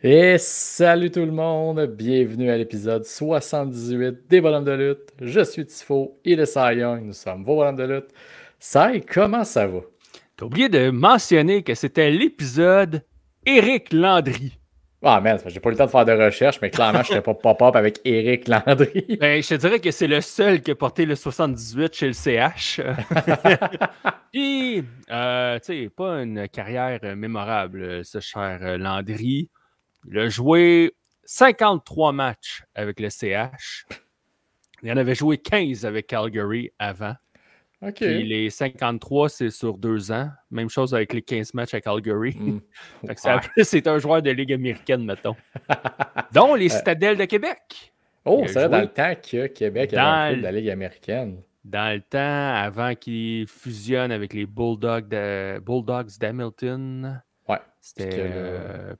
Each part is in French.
Et salut tout le monde, bienvenue à l'épisode 78 des Bonhommes de lutte. Je suis Tifo, il est Cy Young, nous sommes vos Bonhommes de lutte. Cy, comment ça va? T'as oublié de mentionner que c'était l'épisode Éric Landry. Ah man, j'ai pas eu le temps de faire de recherche, mais clairement je serais pas pop-up avec Éric Landry. Ben, je te dirais que c'est le seul qui a porté le 78 chez le CH. Puis, tu sais, pas une carrière mémorable, ce cher Landry. Il a joué 53 matchs avec le CH. Il en avait joué 15 avec Calgary avant. Ok. Puis les 53, c'est sur 2 ans. Même chose avec les 15 matchs à Calgary. Fait que c'est un joueur de Ligue américaine, mettons. Dont les Citadelles de Québec. Oh, c'est vrai, dans le temps que Québec avait un club de la Ligue américaine. Dans le temps, avant qu'il fusionne avec les Bulldogs d'Hamilton. Ouais. C'était.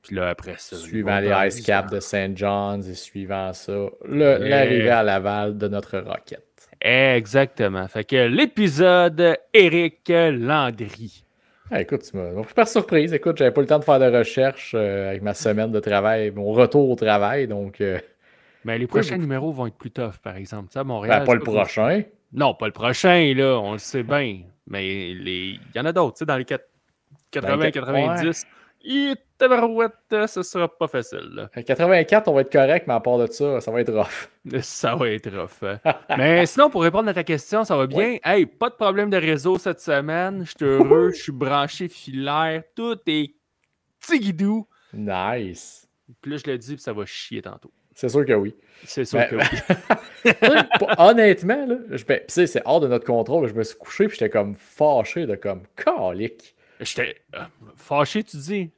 Puis là, après ça. Suivant les Ice Caps de St. John's et suivant ça, l'arrivée à Laval de notre Rocket. Exactement. Fait que l'épisode Éric Landry. Ah, écoute, tu m'as pris par surprise. Écoute, j'avais pas le temps de faire de recherche avec ma semaine de travail, mon retour au travail, donc... Mais les prochains numéros vont être plus tough, par exemple. Tu sais, à Montréal, ben, pas le prochain. Non, pas le prochain, là, on le sait bien. Mais il y en a d'autres, tu sais, dans les 80-90. Tabarouette, ce sera pas facile. Là. 84, on va être correct, mais à part de ça, ça va être rough. Ça va être rough. Mais sinon, pour répondre à ta question, ça va bien. Ouais. Hey, pas de problème de réseau cette semaine. Je suis heureux, je suis branché filaire. Tout est tigidou. Nice. Puis là, je le dis, puis ça va chier tantôt. C'est sûr que oui. C'est sûr que oui. Honnêtement, là, c'est hors de notre contrôle. Je me suis couché puis j'étais comme fâché de comme calique. J'étais fâché, tu dis.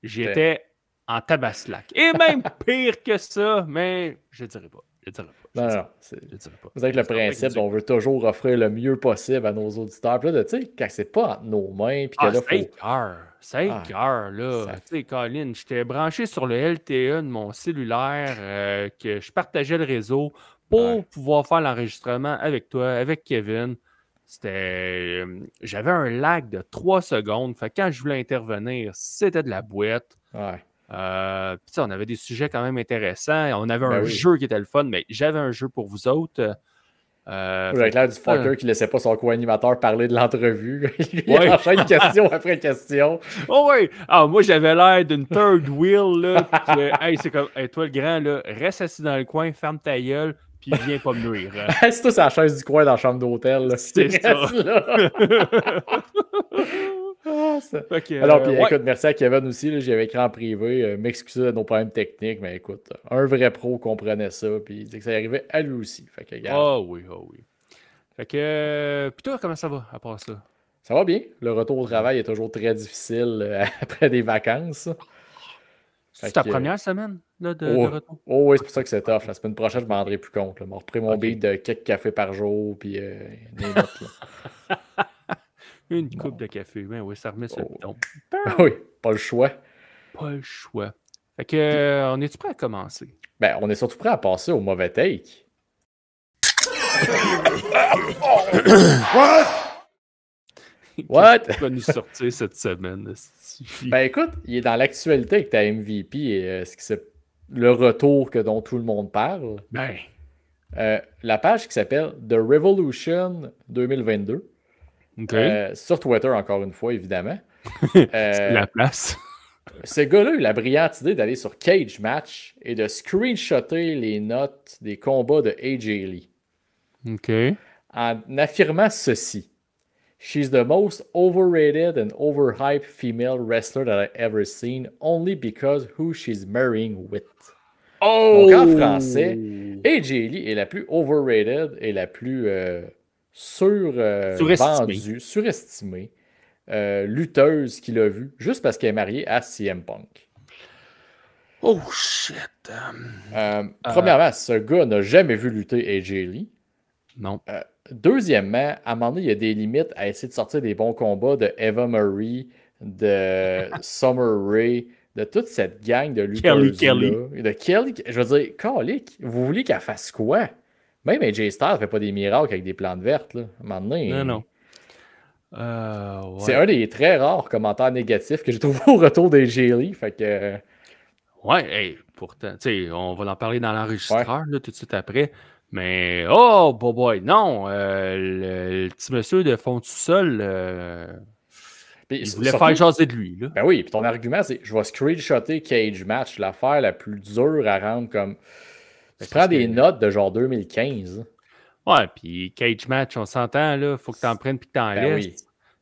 J'étais en tabaslac. Et même pire que ça, mais je dirais pas. Je dirais pas. Non. Je dirais pas. Vous savez que le principe, on veut toujours offrir le mieux possible à nos auditeurs. Puis là, tu sais, quand c'est pas entre nos mains, puis que là, ça écoeure, là. Tu sais, Colin, j'étais branché sur le LTE de mon cellulaire, que je partageais le réseau pour pouvoir faire l'enregistrement avec toi, avec Kevin. J'avais un lag de 3 secondes. Fait que quand je voulais intervenir, c'était de la boîte. Ouais. Puis on avait des sujets quand même intéressants. On avait un jeu qui était le fun, mais j'avais un jeu pour vous autres. J'avais l'air du fucker qui laissait pas son co-animateur parler de l'entrevue. Il enchaîne question après question. Oh oui! Ah, moi, j'avais l'air d'une third wheel. Là, hey, c'est comme, hey, toi, le grand, là, reste assis dans le coin, ferme ta gueule, puis viens pas me nuire. C'est toi, c'est la chaise du coin dans la chambre d'hôtel. C'est ça. Alors, puis écoute, merci à Kevin aussi. J'y avais écrit en privé, m'excuser de nos problèmes techniques, mais écoute, un vrai pro comprenait ça, puis il disait que ça arrivait à lui aussi. Fait que, oui. Fait que, puis toi, comment ça va à part ça? Ça va bien. Le retour au travail est toujours très difficile après des vacances. C'est ta première semaine là, de retour? Oh oui, c'est pour ça que c'est tough. La semaine prochaine, je ne m'en rendrai plus compte. Je m'en repris mon beat de quelques cafés par jour, puis des notes. Une coupe de café. Ben oui, ça remet sur le piton. Oui, pas le choix. Pas le choix. Fait que, on est-tu prêt à commencer? Ben, on est surtout prêt à passer au mauvais take. What? Qu'est-ce qui va nous sortir cette semaine? Ben écoute, il est dans l'actualité avec ta MVP et le retour dont tout le monde parle. Ben. La page qui s'appelle The Revolution 2022. Sur Twitter, encore une fois, évidemment. C'est la place. Ce gars-là a eu la brillante idée d'aller sur Cage Match et de screenshotter les notes des combats de AJ Lee. OK. En affirmant ceci. She's the most overrated and overhyped female wrestler that I've ever seen, only because who she's marrying with. Oh! Donc en français, AJ Lee est la plus overrated et la plus surestimée lutteuse qu'il a vue, juste parce qu'elle est mariée à CM Punk. Oh shit! Premièrement, ce gars n'a jamais vu lutter AJ Lee. Non. Deuxièmement, à un moment donné, il y a des limites à essayer de sortir des bons combats de Eva Marie, de Summer Rae, de toute cette gang de lutteuses-là. De Kelly. Je veux dire, calique, vous voulez qu'elle fasse quoi? Même AJ Styles ne fait pas des miracles avec des plantes vertes. Là. À un moment donné, non. C'est un des très rares commentaires négatifs que j'ai trouvé au retour des Lee. Fait que. Ouais, hey, pourtant, tu sais, on va en parler dans l'enregistreur là, tout de suite après. Mais, oh, boy, non, le petit monsieur de fond du sol, il voulait surtout, faire jaser de lui. Là. Ben oui, puis ton argument, c'est je vais screenshotter Cage Match, l'affaire la plus dure à rendre comme. Tu prends des notes de genre 2015. Ouais, puis Cage Match, on s'entend, là, faut que t'en prennes puis que t'en Ben laisses. oui.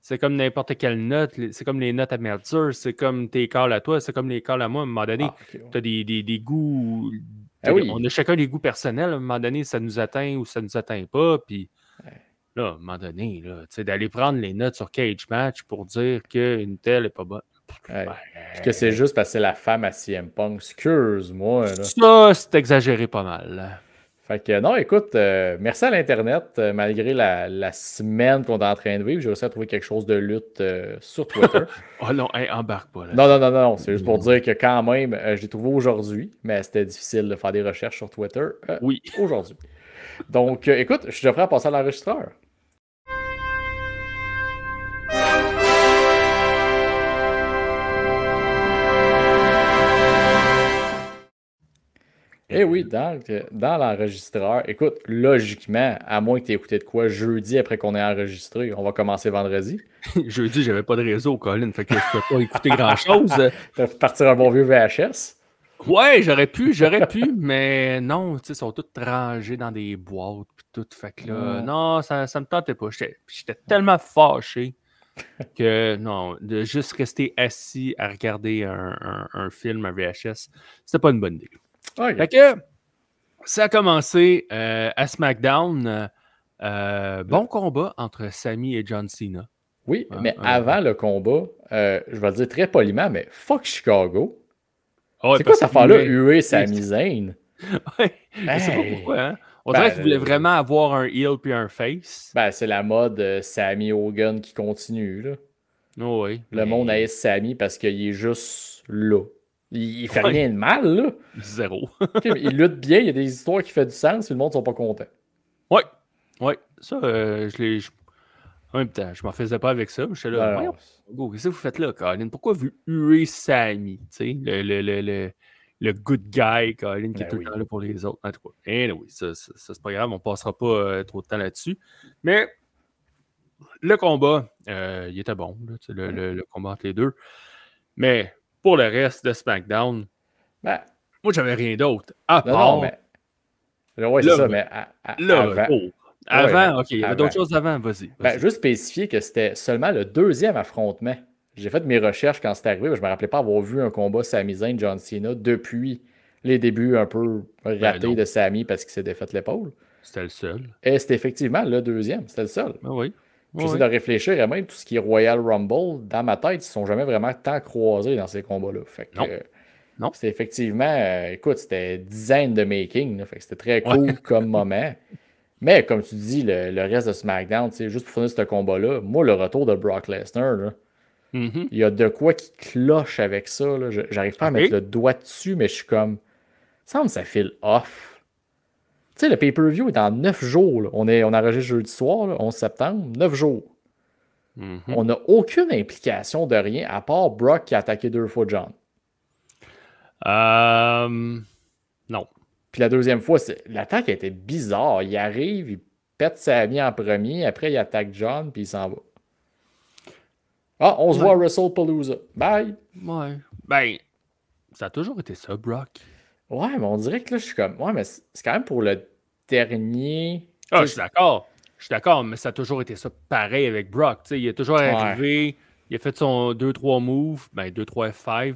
C'est comme n'importe quelle note, c'est comme les notes à Mercer, c'est comme tes calls à toi, c'est comme les calls à moi. À un moment donné, t'as des goûts. On a chacun des goûts personnels. À un moment donné, ça nous atteint ou ça nous atteint pas. Puis là, à un moment donné, d'aller prendre les notes sur Cage Match pour dire qu'une telle est pas bonne. Puis que c'est juste parce que c'est la femme à CM Punk. Excuse-moi. Ça, c'est exagéré pas mal. Fait que non, écoute, merci à l'Internet. Malgré la semaine qu'on est en train de vivre, j'ai réussi à trouver quelque chose de lutte sur Twitter. Oh non, embarque pas là. Non. C'est juste pour dire que quand même, je l'ai trouvé aujourd'hui, mais c'était difficile de faire des recherches sur Twitter aujourd'hui. Donc, écoute, je suis déjà prêt à passer à l'enregistreur. Eh oui, dans l'enregistreur, écoute, logiquement, à moins que tu aies écouté de quoi jeudi après qu'on ait enregistré, on va commencer vendredi. Jeudi, j'avais pas de réseau, Colin, fait que je peux pas écouter grand-chose. T'as fait partir un bon vieux VHS? Ouais, j'aurais pu, mais non, tu sais, ils sont tous rangés dans des boîtes pis tout, fait que là, non, ça me tentait pas. J'étais tellement fâché que, non, de juste rester assis à regarder un film, un VHS, c'était pas une bonne idée. Okay. Fait que ça a commencé à SmackDown. Bon combat entre Sami et John Cena. Oui, mais avant le combat, je vais le dire très poliment, mais fuck Chicago. C'est quoi cette affaire-là, huer Sami Zayn? Ouais, je sais pas pourquoi. Hein? On dirait qu'il voulait vraiment avoir un heel puis un face. Ben, c'est la mode Sami Hogan qui continue. Là. Oh, oui. Le monde haït Sami parce qu'il est juste là. Il fait rien de mal, là. Zéro. Il lutte bien, il y a des histoires qui font du sens, puis le monde ne sont pas contents. Ouais. Ça, en même temps, je m'en faisais pas avec ça. Je suis là, qu'est-ce que vous faites là, Colin? Pourquoi vous huez Sami? Tu sais, le good guy, Colin, qui est tout le temps là pour les autres. En tout cas, anyway, ça c'est pas grave, on passera pas trop de temps là-dessus. Mais le combat, il était bon, là, le combat entre les deux. Mais pour le reste de SmackDown, moi, j'avais rien d'autre. À part. Oui, c'est ça, mais avant, OK, il y avait d'autres choses avant, vas-y. Juste spécifier que c'était seulement le deuxième affrontement. J'ai fait mes recherches quand c'est arrivé, je me rappelais pas avoir vu un combat Sami Zayn, John Cena depuis les débuts un peu ratés de Sami parce qu'il s'est défait l'épaule. C'était le seul. Et c'était effectivement le deuxième, c'était le seul. Oui. J'essaie de réfléchir et même tout ce qui est Royal Rumble, dans ma tête, ils ne sont jamais vraiment tant croisés dans ces combats-là. Fait que, non. C'était effectivement, écoute, c'était dizaines de making, là, fait que c'était très cool comme moment. Mais comme tu dis, le reste de SmackDown, juste pour finir ce combat-là, moi, le retour de Brock Lesnar, là, il y a de quoi qui cloche avec ça. Là. J'arrive pas à mettre le doigt dessus, mais je suis comme, ça file off. Tu sais, le pay-per-view est dans 9 jours. Là. On enregistre jeudi soir, là, 11 septembre, 9 jours. On n'a aucune implication de rien, à part Brock qui a attaqué 2 fois John. Non. Puis la deuxième fois, l'attaque était bizarre. Il arrive, il pète Sami en premier, après il attaque John, puis il s'en va. Ah, on se voit à WrestlePalooza. Bye! Ouais. Ben, ça a toujours été ça, Brock. Ouais, mais on dirait que là, je suis comme... Ouais, mais c'est quand même pour le dernier... Ah, je suis d'accord. Je suis d'accord, mais ça a toujours été ça pareil avec Brock. T'sais, il est toujours arrivé, il a fait son 2-3 moves, 2-3 F5,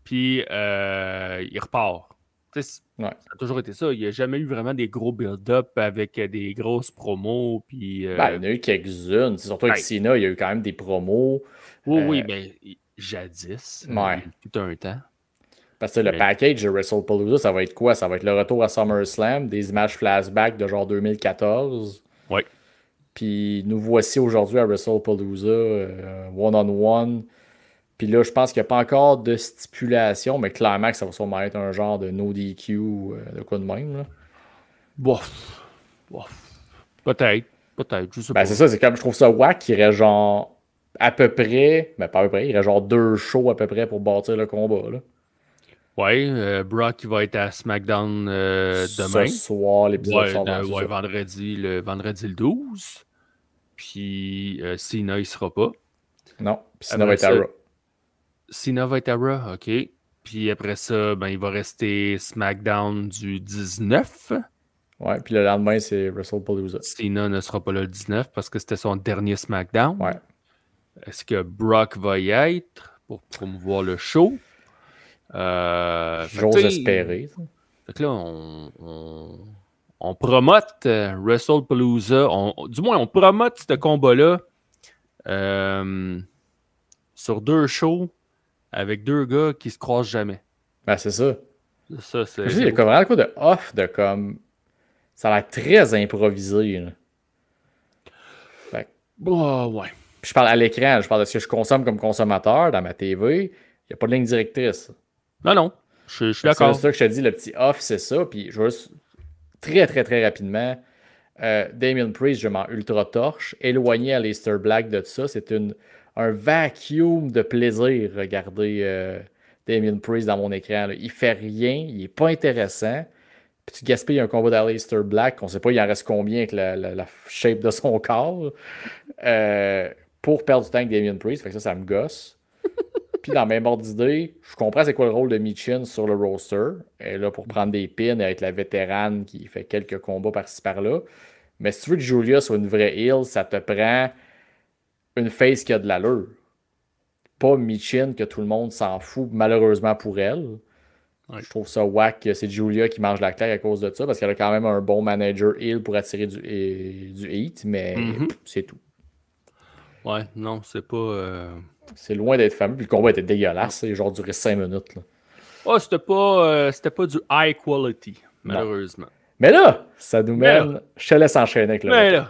puis il repart. Ça a toujours été ça. Il n'y a jamais eu vraiment des gros build-up avec des grosses promos. Puis, il y en a eu quelques-unes. Surtout avec Cena, il y a eu quand même des promos. Oui, mais jadis, tout un temps. Parce que le package de WrestlePalooza, ça va être quoi? Ça va être le retour à SummerSlam, des images flashback de genre 2014. Oui. Puis nous voici aujourd'hui à WrestlePalooza, one-on-one. Puis là, je pense qu'il n'y a pas encore de stipulation, mais clairement que ça va sûrement être un genre de no DQ de quoi de même. Là. Bof. Peut-être, je sais pas. C'est ça, c'est comme je trouve ça wack qu'il irait genre à peu près, mais pas à peu près, il irait genre 2 shows à peu près pour bâtir le combat. Là. Ouais, Brock qui va être à SmackDown Ce demain. soir, l'épisode Ouais, sort. C'est ça. vendredi le 12. Puis Cena, il sera pas. Non, puis sinon, va Après être à ça, Raw. Cena va être à Raw, OK. Puis après ça, ben, il va rester SmackDown du 19. Ouais, puis le lendemain, c'est WrestlePalooza. Cena ne sera pas là le 19 parce que c'était son dernier SmackDown. Ouais. Est-ce que Brock va y être pour promouvoir le show? J'ose espérer. Ça. Fait que là, on promote WrestlePalooza. Du moins, on promote ce combat-là sur 2 shows avec 2 gars qui se croisent jamais. Ben, c'est ça. Ça, c'est... Il y a comme vraiment quoi de off, de comme. Ça a l'air très improvisé. Là. Fait ouais. puis je parle à l'écran, je parle de ce que je consomme comme consommateur dans ma TV. Il n'y a pas de ligne directrice. Non. Je suis C'est d'accord. ça que je te dis, le petit off, c'est ça. Puis je veux juste très, très, très rapidement. Damien Priest, je m'en ultra torche. Éloigné à Aleister Black de ça, c'est un vacuum de plaisir regarder Damien Priest dans mon écran. Là. Il fait rien, il n'est pas intéressant. Puis tu gaspilles un combat d'Aleister Black, on ne sait pas il en reste combien avec la shape de son corps, pour perdre du temps avec Damien Priest. Fait que ça me gosse. Puis dans le même ordre d'idée, je comprends c'est quoi le rôle de Michin sur le roster. Elle est là pour prendre des pins et être la vétérane qui fait quelques combats par-ci par-là. Mais si tu veux que Julia soit une vraie heel, ça te prend une face qui a de l'allure. Pas Michin que tout le monde s'en fout, malheureusement pour elle. Ouais. Je trouve ça whack que c'est Julia qui mange la claque à cause de ça, parce qu'elle a quand même un bon manager heel pour attirer du heat, mais c'est tout. Ouais, non, c'est pas... C'est loin d'être fameux, puis le combat était dégueulasse, il a genre duré 5 minutes. Là. Oh, c'était pas du high quality, malheureusement. Non. Mais là, ça nous mène... Je te laisse enchaîner avec le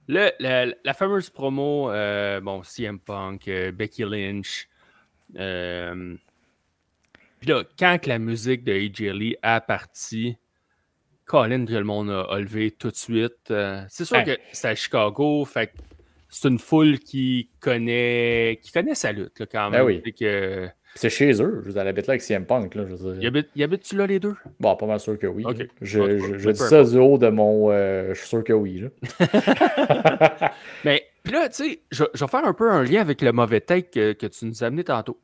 la fameuse promo, CM Punk, Becky Lynch. Puis là, quand la musique de AJ Lee a parti, Colin, tout le monde a levé tout de suite. C'est sûr que c'est à Chicago, fait que c'est une foule qui connaît sa lutte, là, quand même. Oui. C'est chez eux. Je vous habite là avec CM Punk. Là, y habites-tu là, les deux? Bon, pas mal sûr que oui. Okay. Je dis ça du haut de mon... je suis sûr que oui. Là. Mais, puis là, tu sais, je vais faire un peu un lien avec le mauvais take que tu nous as amené tantôt.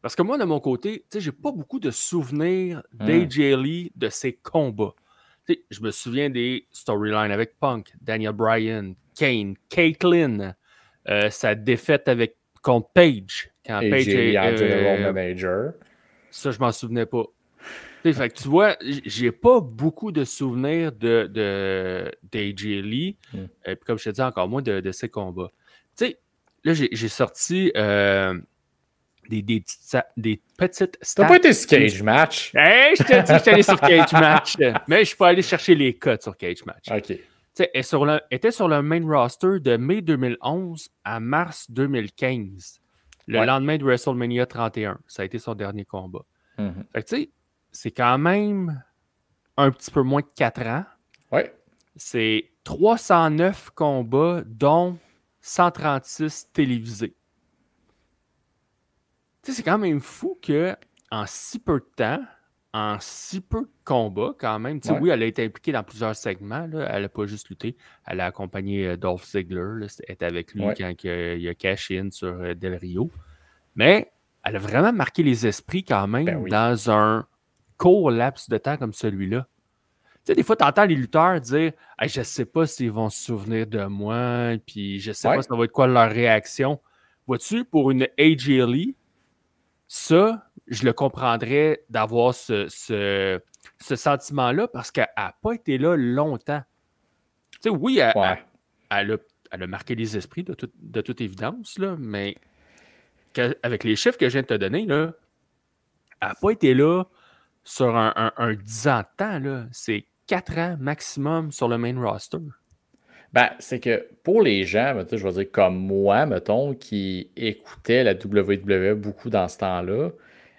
Parce que moi, de mon côté, tu sais, j'ai pas beaucoup de souvenirs d'AJ Lee, de ses combats. Tu sais, je me souviens des storylines avec Punk, Daniel Bryan, Kane, Caitlyn, sa défaite contre Paige. Quand AJ Lee en General Manager. Ça, je m'en souvenais pas. Fait que tu vois, j'ai pas beaucoup de souvenirs d'AJ Lee. Puis comme je te dis, encore moins de ses combats. Tu sais, là, j'ai sorti des petites stats. T'as pas été sur Cage Match? Hey, je te dis, je suis allé sur Cage Match. Mais je suis pas allé chercher les codes sur Cage Match. OK. Elle était sur le main roster de mai 2011 à mars 2015. Le lendemain de WrestleMania 31. Ça a été son dernier combat. Fait que tu sais, c'est quand même un petit peu moins de 4 ans. Ouais. C'est 309 combats, dont 136 télévisés. Tu sais, c'est quand même fou qu'en si peu de temps, en si peu de combats, quand même, tu sais, oui, elle a été impliquée dans plusieurs segments. Là, elle n'a pas juste lutté. Elle a accompagné Dolph Ziggler. Là, elle était avec lui quand il a cash in sur Del Rio. Mais elle a vraiment marqué les esprits quand même dans un court laps de temps comme celui-là. Tu sais, des fois, tu entends les lutteurs dire hey, « Je ne sais pas s'ils vont se souvenir de moi, puis je ne sais pas ça va être quoi leur réaction. » Vois-tu, pour une AJ Lee, ça, je le comprendrais d'avoir ce sentiment-là parce qu'elle n'a pas été là longtemps. Tu sais, oui, elle a marqué les esprits de toute évidence, là, mais avec les chiffres que je viens de te donner, là, elle n'a pas été là sur un 10 ans de temps. Là. C'est 4 ans maximum sur le main roster. Ben, c'est que pour les gens, je vais dire comme moi, mettons, qui écoutaient la WWE beaucoup dans ce temps-là,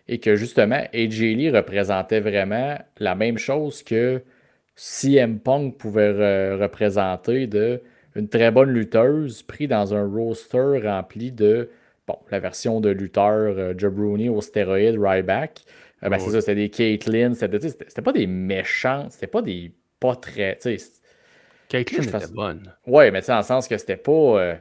et que justement, AJ Lee représentait vraiment la même chose que CM Punk pouvait représenter de une très bonne lutteuse pris dans un roster rempli de la version de lutteur Jabroni au stéroïde Ryback, Ben, c'est ça, c'était des Caitlyn, c'était pas des méchants, c'était pas des pas très. Caitlyn était bonne. Ouais, mais tu sais, dans le sens que c'était pas.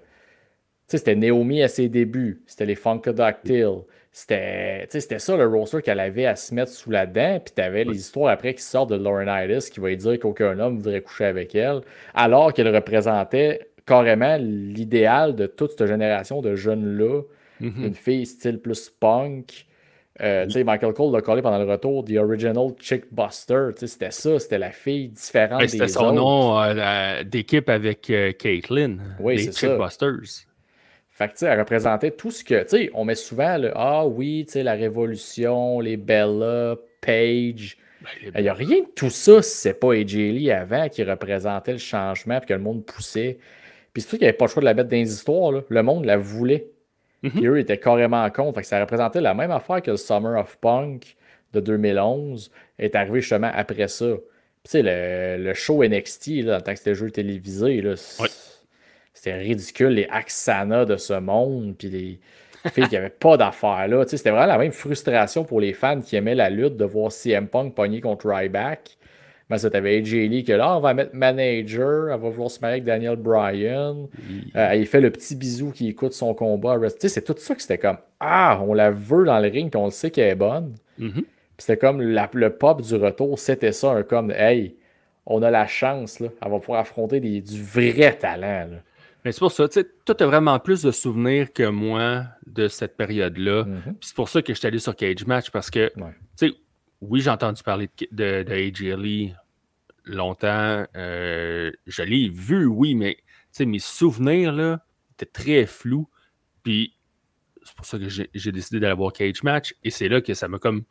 C'était Naomi à ses débuts, c'était les Funkadactyl. C'était ça le roster qu'elle avait à se mettre sous la dent. Puis t'avais les histoires après qui sortent de Laurinaitis qui va lui dire qu'aucun homme voudrait coucher avec elle, alors qu'elle représentait carrément l'idéal de toute cette génération de jeunes-là. Une fille style plus punk. Michael Cole l'a collé pendant le retour, The Original Chick Buster. C'était ça, c'était la fille différente des autres. C'était son nom d'équipe avec Caitlyn, oui, les Chick Busters. Fait que, elle représentait tout ce que, tu sais, on met souvent le « Ah oui, tu sais, la Révolution, les Bella, Paige. » Il n'y a rien de tout ça si c'est pas AJ Lee avant qui représentait le changement puis que le monde poussait. Puis c'est sûr qu'il n'y avait pas le choix de la mettre dans les histoires. Là. Le monde la voulait. Puis eux étaient carrément en compte. Fait que ça représentait la même affaire que le Summer of Punk de 2011 est arrivé justement après ça. Puis tu sais, le show NXT, là, en tant que c'était jeu télévisé, là, c'était ridicule, les Axana de ce monde, puis les filles qui n'avaient pas d'affaires là. Tu sais, c'était vraiment la même frustration pour les fans qui aimaient la lutte de voir CM Punk pogner contre Ryback. Mais ça, t'avais AJ Lee que là, on va mettre manager, elle va vouloir se marier avec Daniel Bryan. Il fait le petit bisou qui écoute son combat. Tu sais, c'est tout ça que c'était comme ah, on la veut dans le ring, puis on le sait qu'elle est bonne. Puis c'était comme le pop du retour, c'était ça, un comme hey, on a la chance, là, elle va pouvoir affronter du vrai talent. Là. Mais c'est pour ça, tu sais, toi, tu as vraiment plus de souvenirs que moi de cette période-là. Puis c'est pour ça que je suis allé sur Cage Match, parce que, tu sais, oui, j'ai entendu parler de AJ Lee longtemps. Je l'ai vu, oui, mais tu sais, mes souvenirs, là, étaient très flous. Puis c'est pour ça que j'ai décidé d'aller voir Cage Match. Et c'est là que ça m'a comme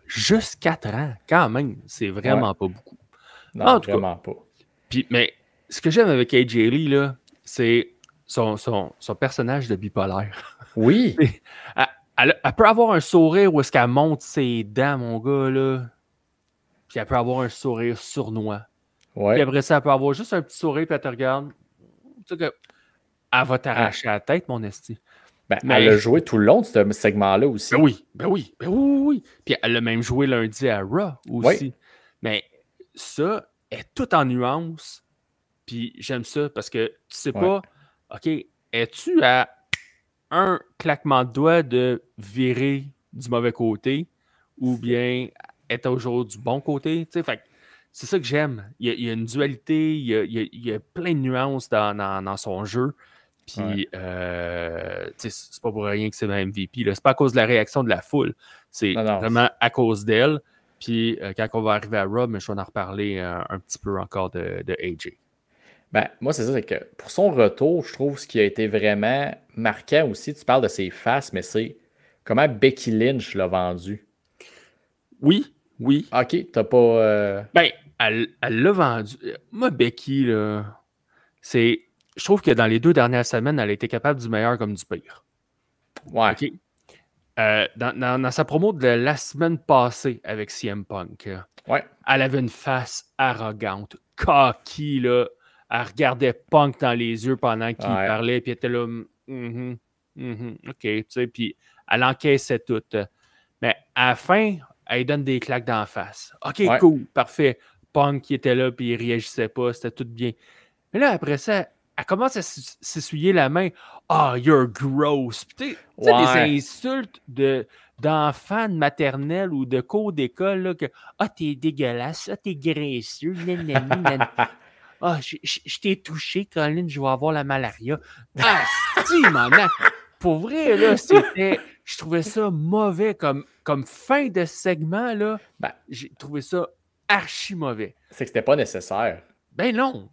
juste 4 ans, quand même. C'est vraiment pas beaucoup. Non, vraiment pas. Puis, mais ce que j'aime avec AJ Lee, là, c'est son personnage de bipolaire. Oui. Elle peut avoir un sourire où est-ce qu'elle monte ses dents, mon gars, là. Puis elle peut avoir un sourire sournois. Ouais. Puis après ça, elle peut avoir juste un petit sourire, puis elle te regarde. Tu sais que elle va t'arracher la tête, mon esti. Elle a joué tout le long de ce segment-là aussi. Ben oui. Puis elle a même joué lundi à Raw aussi. Oui. Mais ça est tout en nuances. Puis j'aime ça parce que tu sais pas, OK, es-tu à un claquement de doigts de virer du mauvais côté ou bien est toujours du bon côté? Tu sais, fait c'est ça que j'aime. Il y a une dualité, il y a plein de nuances dans son jeu. Puis, c'est pas pour rien que c'est ma MVP. C'est pas à cause de la réaction de la foule. C'est vraiment à cause d'elle. Puis, quand on va arriver à Rob, je vais en reparler un petit peu encore de AJ. Moi, c'est ça, c'est que pour son retour, je trouve ce qui a été vraiment marquant aussi, tu parles de ses faces, mais c'est comment Becky Lynch l'a vendu. Oui. OK, t'as pas... Elle l'a vendu. Moi, Becky, là, je trouve que dans les 2 dernières semaines, elle a été capable du meilleur comme du pire. Ouais. OK? Dans sa promo de la semaine passée avec CM Punk, elle avait une face arrogante, cocky, là. Elle regardait Punk dans les yeux pendant qu'il parlait, puis elle était là, OK, tu sais, puis elle encaissait tout. Mais à la fin, elle donne des claques d'en face. OK, cool, parfait. Punk qui était là, puis il réagissait pas, c'était tout bien. Mais là, après ça, elle commence à s'essuyer la main. Ah, you're gross. Tu sais, des insultes d'enfants de maternelle ou de cours d'école, là, que t'es dégueulasse, t'es graisseux, ah, je t'ai touché, Colin, je vais avoir la malaria. Ah, si, maman! Pour vrai, là, je trouvais ça mauvais comme fin de segment, là. J'ai trouvé ça archi mauvais. C'est que c'était pas nécessaire. Ben non.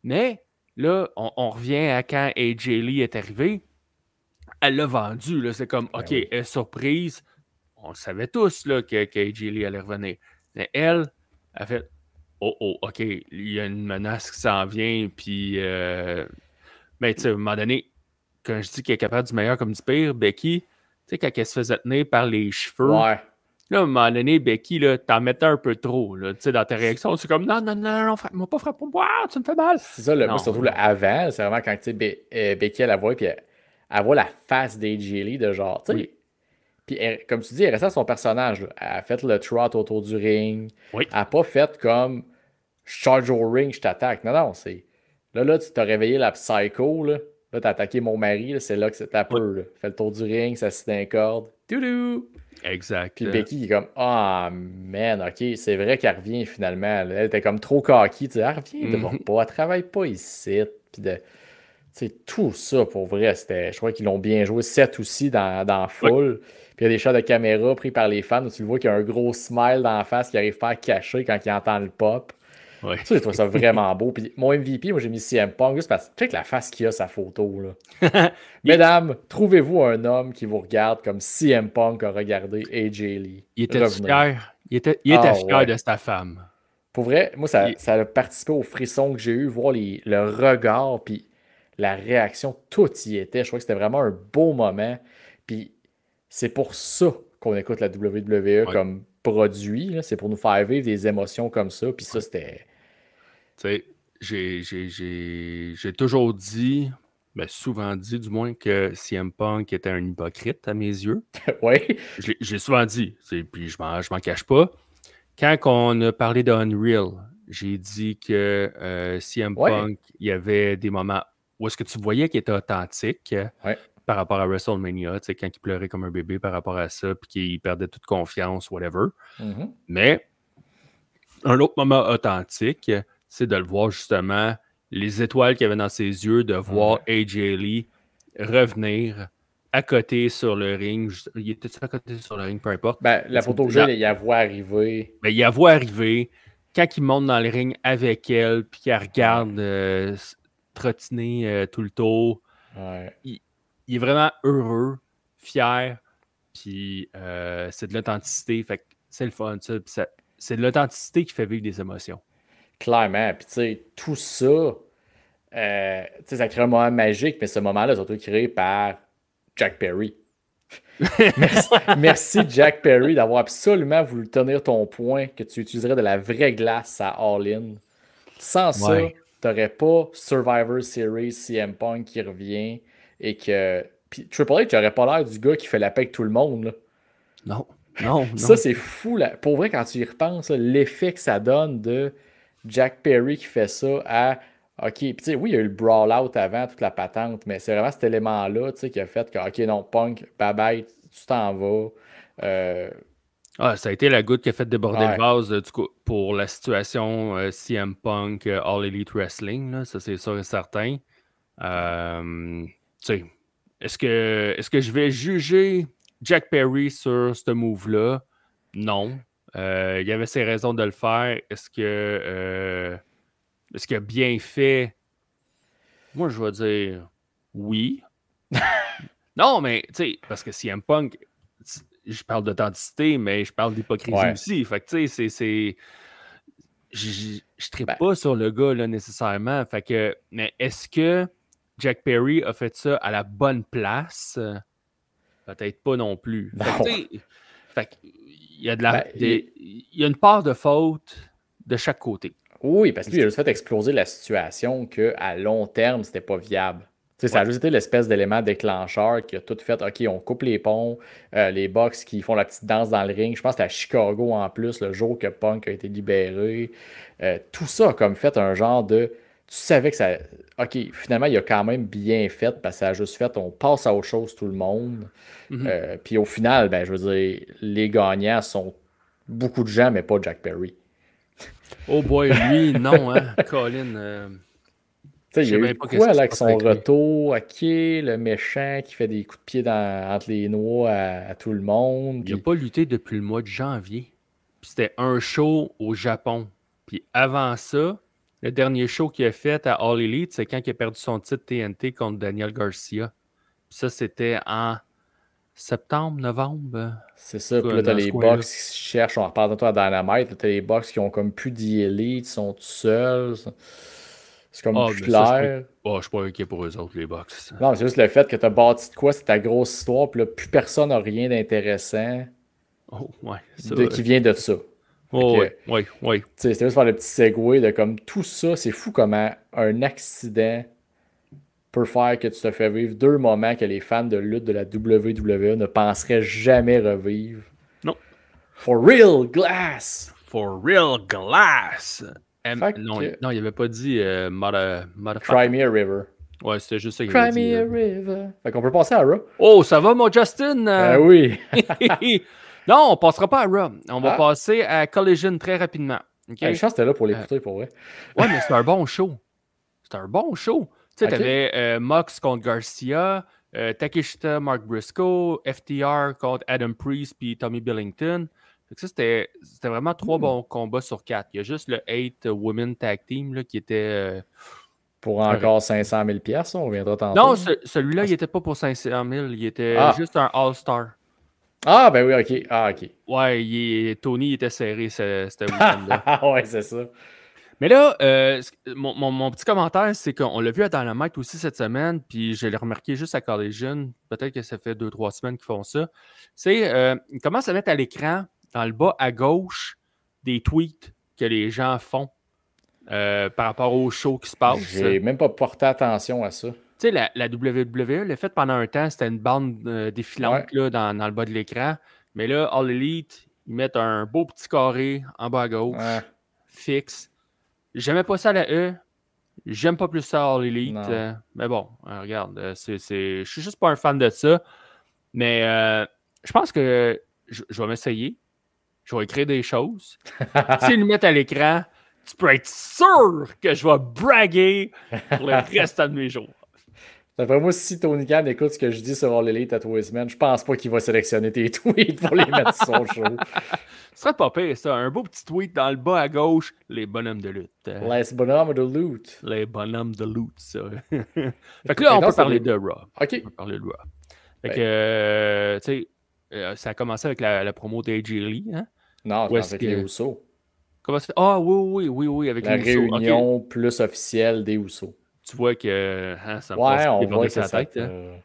Mais là, on revient à quand AJ Lee est arrivé. Elle l'a vendu, là. C'est comme, OK, elle est surprise. On le savait tous, là, qu'AJ Lee allait revenir. Mais elle a fait, OK, il y a une menace qui s'en vient, puis... Mais tu sais, à un moment donné, quand je dis qu'elle est capable du meilleur comme du pire, Becky, tu sais, quand elle se faisait tenir par les cheveux... Ouais. Là, à un moment donné, Becky, là, t'en mettais un peu trop, là, tu sais, dans tes réactions. C'est comme, non, frappe-moi pas, tu me fais mal. C'est ça, moi, surtout le avant, c'est vraiment quand, tu sais, Becky, elle la voit, puis elle voit la face d'AJ Lee de genre, tu sais, Puis, comme tu dis, elle restait à son personnage. Là. Elle a fait le trot autour du ring. Oui. Elle n'a pas fait comme je charge au ring, je t'attaque. Non, non, c'est. Là, tu t'as réveillé la psycho. Là, t'as attaqué mon mari. Là, c'est là que c'est ta peu. Là. Fait le tour du ring, ça se d'un corde. Toudou! Exact. Puis Becky est comme ah man, ok, c'est vrai qu'elle revient finalement. Elle était comme trop cocky. Elle reviendra pas, elle travaille pas ici. Puis tout ça pour vrai, je crois qu'ils l'ont bien joué. 7 aussi dans Full. Puis il y a des shots de caméra pris par les fans où tu le vois qu'il y a un gros smile dans la face qui n'arrive pas à cacher quand il entend le pop. Oui. Ça, j'ai trouvé ça vraiment beau. Puis mon MVP, moi j'ai mis CM Punk juste parce que check la face qu'il a sa photo. Là. Mesdames, trouvez-vous un homme qui vous regarde comme CM Punk a regardé AJ Lee. Il était fier. Il était fier de sa femme. Pour vrai, moi, ça a participé au frisson que j'ai eu, voir le regard, puis la réaction, tout y était. Je crois que c'était vraiment un beau moment. Puis c'est pour ça qu'on écoute la WWE comme produit. C'est pour nous faire vivre des émotions comme ça. Puis ça, c'était... Tu sais, j'ai toujours dit, souvent dit du moins, que CM Punk était un hypocrite à mes yeux. Oui. J'ai souvent dit, puis je m'en cache pas. Quand on a parlé de Unreal, j'ai dit que CM Punk, il y avait des moments où est-ce que tu voyais qu'il était authentique par rapport à WrestleMania, quand il pleurait comme un bébé par rapport à ça, puis qu'il perdait toute confiance, whatever. Mm-hmm. Mais un autre moment authentique, c'est de le voir justement, les étoiles qu'il y avait dans ses yeux, de voir AJ Lee revenir à côté sur le ring. Il était à côté sur le ring, peu importe. La photo que j'ai, il la voit arriver. Il la voit arriver. Quand il monte dans le ring avec elle, puis qu'il regarde trottiner tout le tour, il est vraiment heureux, fier, puis c'est de l'authenticité. Fait que c'est le fun, ça. C'est de l'authenticité qui fait vivre des émotions. Clairement. Puis tu sais, tout ça, ça crée un moment magique, mais ce moment-là est surtout créé par Jack Perry. Merci Jack Perry d'avoir absolument voulu tenir ton point que tu utiliserais de la vraie glace à All-In. Sans ça, t'aurais pas Survivor Series CM Punk qui revient et que... Puis Triple H n'aurait pas l'air du gars qui fait la paix avec tout le monde. Là. Non. Ça, c'est fou. Là. Pour vrai, quand tu y repenses, l'effet que ça donne de Jack Perry qui fait ça à... OK, puis tu sais, oui, il y a eu le brawl-out avant, toute la patente, mais c'est vraiment cet élément-là, tu sais, qui a fait que, OK, non, Punk, bye-bye, tu t'en vas. Ça a été la goutte qui a fait déborder le vase du coup, pour la situation CM Punk, All Elite Wrestling, là, ça c'est sûr et certain. Tu sais, est-ce que je vais juger Jack Perry sur ce move-là? Non. Il y avait ses raisons de le faire. Est-ce qu'il a bien fait? Moi, je vais dire oui. Non, mais tu sais, parce que CM Punk, je parle d'authenticité, mais je parle d'hypocrisie aussi. Fait que tu sais, je trippe pas sur le gars là, nécessairement. Fait que, mais est-ce que Jack Perry a fait ça à la bonne place? Peut-être pas non plus. Fait que, il y a il y a une part de faute de chaque côté. Oui, parce qu'il a juste fait exploser la situation qu'à long terme, c'était pas viable. Ça a juste été l'espèce d'élément déclencheur qui a tout fait. OK, on coupe les ponts, les Bucks qui font la petite danse dans le ring. Je pense que c'était à Chicago en plus, le jour que Punk a été libéré. Tout ça a comme fait un genre de. Tu savais que ça. OK, finalement, il a quand même bien fait parce que ça a juste fait. On passe à autre chose, tout le monde. Puis au final, je veux dire, les gagnants sont beaucoup de gens, mais pas Jack Perry. Oh boy, lui, non, hein, Colin. Il y a eu quoi là, avec son retour, OK, le méchant qui fait des coups de pied entre les noix à tout le monde. Il n'a pas lutté depuis le mois de janvier. C'était un show au Japon. Puis avant ça, le dernier show qu'il a fait à All Elite, c'est quand il a perdu son titre TNT contre Daniel Garcia. Puis ça, c'était en septembre, novembre. C'est ça. Puis là, t'as les Bucks qui cherchent, on reparle de toi à Dynamite, t'as les Bucks qui ont comme plus d'Elite, ils sont tout seuls. C'est comme plus clair. Je suis pas inquiet pour eux autres, les Bucks. Non, c'est juste le fait que t'as bâti de quoi, c'est ta grosse histoire, puis là, plus personne n'a rien d'intéressant qui vient de ça. Oui. C'était juste faire le petit segway de comme tout ça, c'est fou comment un accident peut faire que tu te fais vivre 2 moments que les fans de lutte de la WWE ne penseraient jamais revivre. Non. For real, Glass! For real glass! Non, Que... non, il avait pas dit Cry me a river. Ouais, c'était juste ça qu'il Cry avait dit. me a river. Fait qu'on peut passer à Raw. Oh, ça va, mon Justin? Ben oui. Non, on passera pas à Raw. On va passer à Collision très rapidement. Okay? Hey, je pense que t'es là pour l'écouter, pour vrai. Ouais, mais c'est un bon show. C'est un bon show. Tu sais, t'avais Mox contre Garcia, Takeshita, Mark Briscoe, FTR contre Adam Priest puis Tommy Billington. Fait que ça, c'était vraiment 3 bons combats sur 4. Il y a juste le 8 Women Tag Team là, qui était... pour encore 500 000 $, on reviendra tantôt. Non, celui-là, il n'était pas pour 500 000. Il était juste un All-Star. Ah, ben oui, OK. Ah, OK. Ouais, Tony était serré ce week-end-là. Ouais, c'est ça. Mais là, mon petit commentaire, c'est qu'on l'a vu à Dynamite aussi cette semaine, puis je l'ai remarqué juste à Collision. Peut-être que ça fait 2-3 semaines qu'ils font ça. C'est, ils commencent à mettre à l'écran, dans le bas à gauche, des tweets que les gens font par rapport au show qui se passe. J'ai même pas porté attention à ça. Tu sais, la WWE l'a fait pendant un temps, c'était une bande défilante là, dans le bas de l'écran. Mais là, All Elite, ils mettent un beau petit carré en bas à gauche, fixe. J'aimais pas ça à la E. J'aime pas plus ça à All Elite. Mais bon, regarde, je suis juste pas un fan de ça. Mais je pense que je vais m'essayer. Je vais écrire des choses. S'ils le mettent à l'écran, tu peux être sûr que je vais braguer pour le reste de mes jours. D'après moi, si Tony Khan écoute ce que je dis sur All Elite à tous les semaines, je pense pas qu'il va sélectionner tes tweets pour les mettre sur son show. Ce serait pas pire, ça. Un beau petit tweet dans le bas à gauche, les bonhommes de lutte. Les bonhommes de lutte. Les bonhommes de lutte, ça. Fait que là, on peut parler de Raw. OK. On peut parler de Raw. Fait que, tu sais, ça a commencé avec la promo d'AJ Lee, hein? Non, avec les Usos. Comment ça? Ah, oui, avec la les Usos. La réunion plus officielle des Usos. Tu vois que ça me passe on voit sa tête. Hein?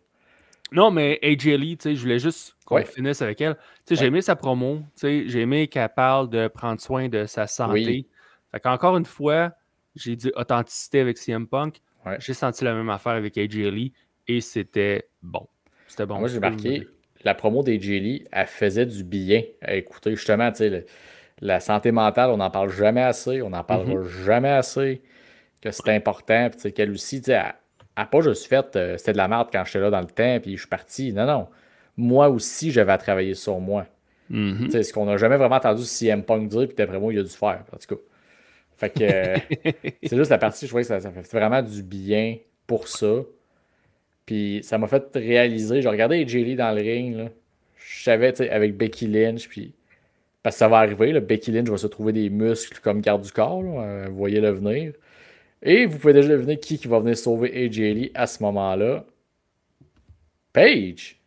Non, mais AJ Lee, tu sais, je voulais juste qu'on finisse avec elle. Tu sais, j'ai aimé sa promo. Tu sais, j'ai aimé qu'elle parle de prendre soin de sa santé. Oui. Fait qu'encore une fois, j'ai dit authenticité avec CM Punk. J'ai senti la même affaire avec AJ Lee et c'était bon. C'était bon. Moi, j'ai marqué la promo d'AJ Lee, elle faisait du bien à écouter. Justement, tu sais, la santé mentale, on n'en parle jamais assez. On n'en parlera jamais assez. Que c'est important. Puis, tu sais, qu'elle aussi, tu sais, elle n'a pas juste fait c'était de la merde quand j'étais là dans le temps, puis je suis parti. Non, non. Moi aussi, j'avais à travailler sur moi. Tu sais, ce qu'on n'a jamais vraiment entendu CM Punk dire, puis d'après moi, il a dû faire. En tout cas. Fait que c'est juste la partie, je trouvais que ça fait vraiment du bien pour ça. Puis ça m'a fait réaliser, j'ai regardé AJ Lee dans le ring, là. Je savais, tu sais, avec Becky Lynch, puis parce que ça va arriver, là, Becky Lynch va se trouver des muscles comme garde du corps, là, vous voyez le venir. Et vous pouvez déjà deviner qui va venir sauver AJ Lee à ce moment-là. Paige!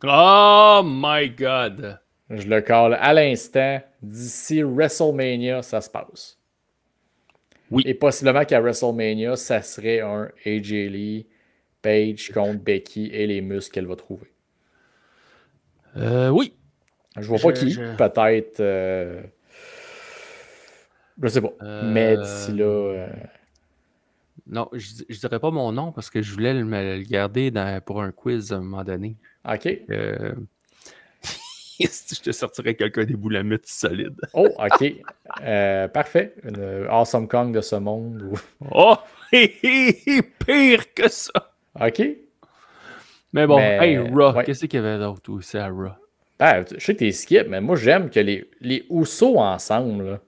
Oh my God! Je le call à l'instant. D'ici WrestleMania, ça se passe. Oui. Et possiblement qu'à WrestleMania, ça serait un AJ Lee, Paige contre Becky et les muscles qu'elle va trouver. Oui. Je vois pas qui. Peut-être... je sais pas. Mais d'ici là... Non, je dirais pas mon nom parce que je voulais me le garder pour un quiz à un moment donné. OK. Je te sortirais quelqu'un des boulamites solides. Oh, OK. Parfait. Une Awesome Kong de ce monde. Oh! Pire que ça! OK. Mais bon, hey, Raw, qu'est-ce qu'il y avait d'autre aussi à Raw? Ben, je sais que t'es skip, mais moi, j'aime que les Usos ensemble là,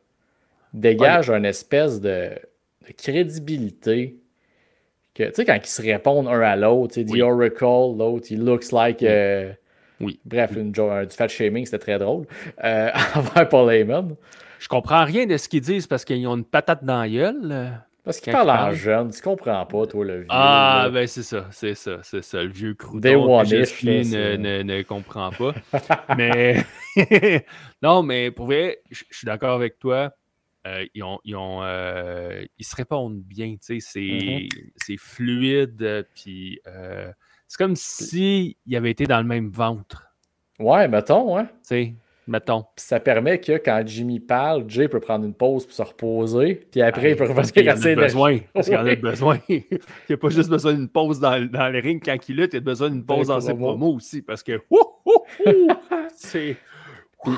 dégagent une espèce de crédibilité. Tu sais, quand ils se répondent un à l'autre, The Oracle, l'autre, il looks like... Bref, du fat shaming, c'était très drôle. Envers Paul Heyman. Je comprends rien de ce qu'ils disent parce qu'ils ont une patate dans la gueule. Parce qu'ils parlent en jeune, tu comprends pas, toi, le vieux. Ah, ben c'est ça. Le vieux crouton que Jessie ne comprend pas. Mais non, mais pour vrai, je suis d'accord avec toi. Ils se répondent bien, tu sais, c'est fluide, puis c'est comme s'ils avaient été dans le même ventre. Ouais, mettons, hein. Tu sais, Mettons. Puis ça permet que quand Jimmy parle, Jay peut prendre une pause pour se reposer, puis après, il peut revenir à ses besoin. Parce qu'il en a besoin. Il n'y a pas juste besoin d'une pause dans le ring quand il lutte, il a besoin d'une pause dans ses promos aussi. Parce que c'est. Puis,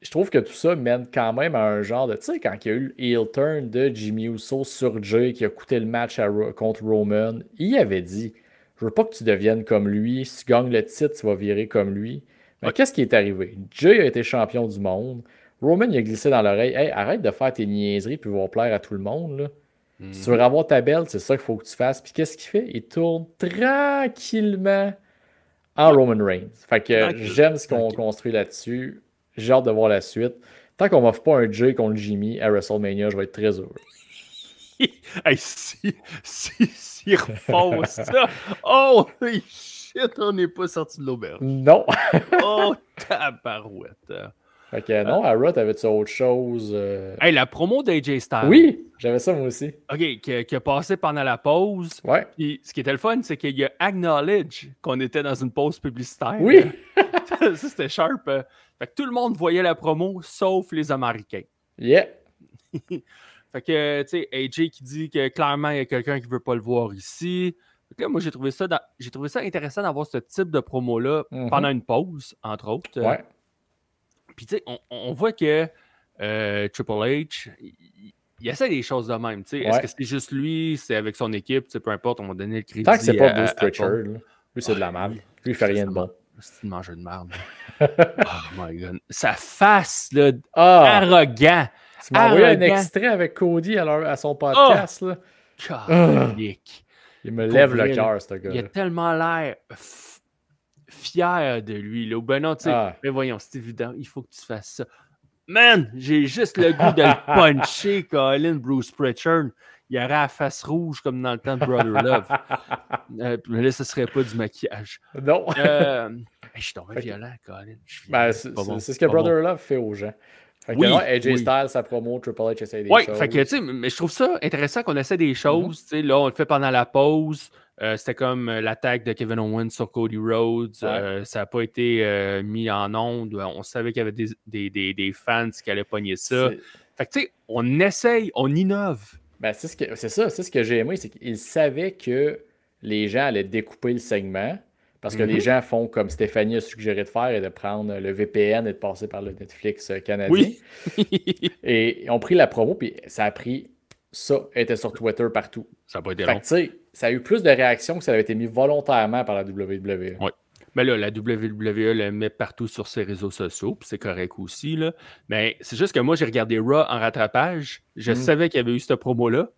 je trouve que tout ça mène quand même à un genre de. Tu sais, quand il y a eu le heel turn de Jimmy Uso sur Jay qui a coûté le match contre Roman, il avait dit je veux pas que tu deviennes comme lui. Si tu gagnes le titre, tu vas virer comme lui. Mais qu'est-ce qui est arrivé? Jay a été champion du monde. Roman, il a glissé dans l'oreille hey, arrête de faire tes niaiseries puis vont plaire à tout le monde. Là. Si tu veux avoir ta belle, c'est ça qu'il faut que tu fasses. Puis qu'est-ce qu'il fait? Il tourne tranquillement en Roman Reigns. Fait que j'aime ce qu'on construit là-dessus. J'ai hâte de voir la suite. Tant qu'on m'offre pas un Jay contre Jimmy à WrestleMania, je vais être très heureux. Hey, si refont ça, oh shit, on n'est pas sorti de l'auberge. Non. Oh, tabarouette. Fait que non, à Raw, t'avais-tu autre chose? Hey, la promo d'AJ Styles. Oui, j'avais ça moi aussi. OK, qui a passé pendant la pause. Ouais. Puis ce qui était le fun, c'est qu'il a acknowledge qu'on était dans une pause publicitaire. Oui. Ça, c'était sharp. Fait que tout le monde voyait la promo, sauf les Américains. Yeah. Fait que, tu sais, AJ qui dit que clairement, il y a quelqu'un qui veut pas le voir ici. Fait que là, moi, j'ai trouvé ça intéressant d'avoir ce type de promo-là pendant une pause, entre autres. Ouais. Puis, tu sais, on voit que Triple H, il essaie des choses de même. Tu sais, est-ce que c'est juste lui, c'est avec son équipe, peu importe, on va donner le crédit. Tant que c'est pas Bruce Pritchard, lui, c'est de la merde. Lui, il fait rien de bon. C'est une mangeur de merde. Oh my god. Sa face, là, arrogant. Tu m'as envoyé un extrait avec Cody à son podcast. Là. Il me lève le cœur, ce gars. Il a tellement l'air fier de lui. Là. Ben non, tu sais, mais voyons, c'est évident, il faut que tu fasses ça. Man, j'ai juste le goût de le puncher, Colin Bruce Pritchard. Il aurait la face rouge comme dans le temps de Brother Love. Mais là, ce ne serait pas du maquillage. Non. Je suis tombé violent, Colin. C'est ce que Brother Love fait aux gens. Fait que non, AJ Styles, sa promo, Triple H essaie des choses. Fait que, tu sais, mais je trouve ça intéressant qu'on essaie des choses. Tu sais, là, on le fait pendant la pause. C'était comme l'attaque de Kevin Owens sur Cody Rhodes. Ça n'a pas été mis en ondes. On savait qu'il y avait des fans qui allaient pogner ça. Fait que, tu sais, on essaye, on innove. Ben, c'est ce que j'ai aimé, c'est qu'ils savaient que les gens allaient découper le segment. Parce que les gens font comme Stéphanie a suggéré de faire et de prendre le VPN et de passer par le Netflix canadien. Oui. Et ils ont pris la promo, puis ça a pris ça. Elle était sur Twitter partout. Ça n'a pas été long. Ça a eu plus de réactions que ça avait été mis volontairement par la WWE. Oui. Mais là, la WWE le met partout sur ses réseaux sociaux, puis c'est correct aussi. Là. Mais c'est juste que moi, j'ai regardé Raw en rattrapage. Je savais qu'il y avait eu cette promo-là.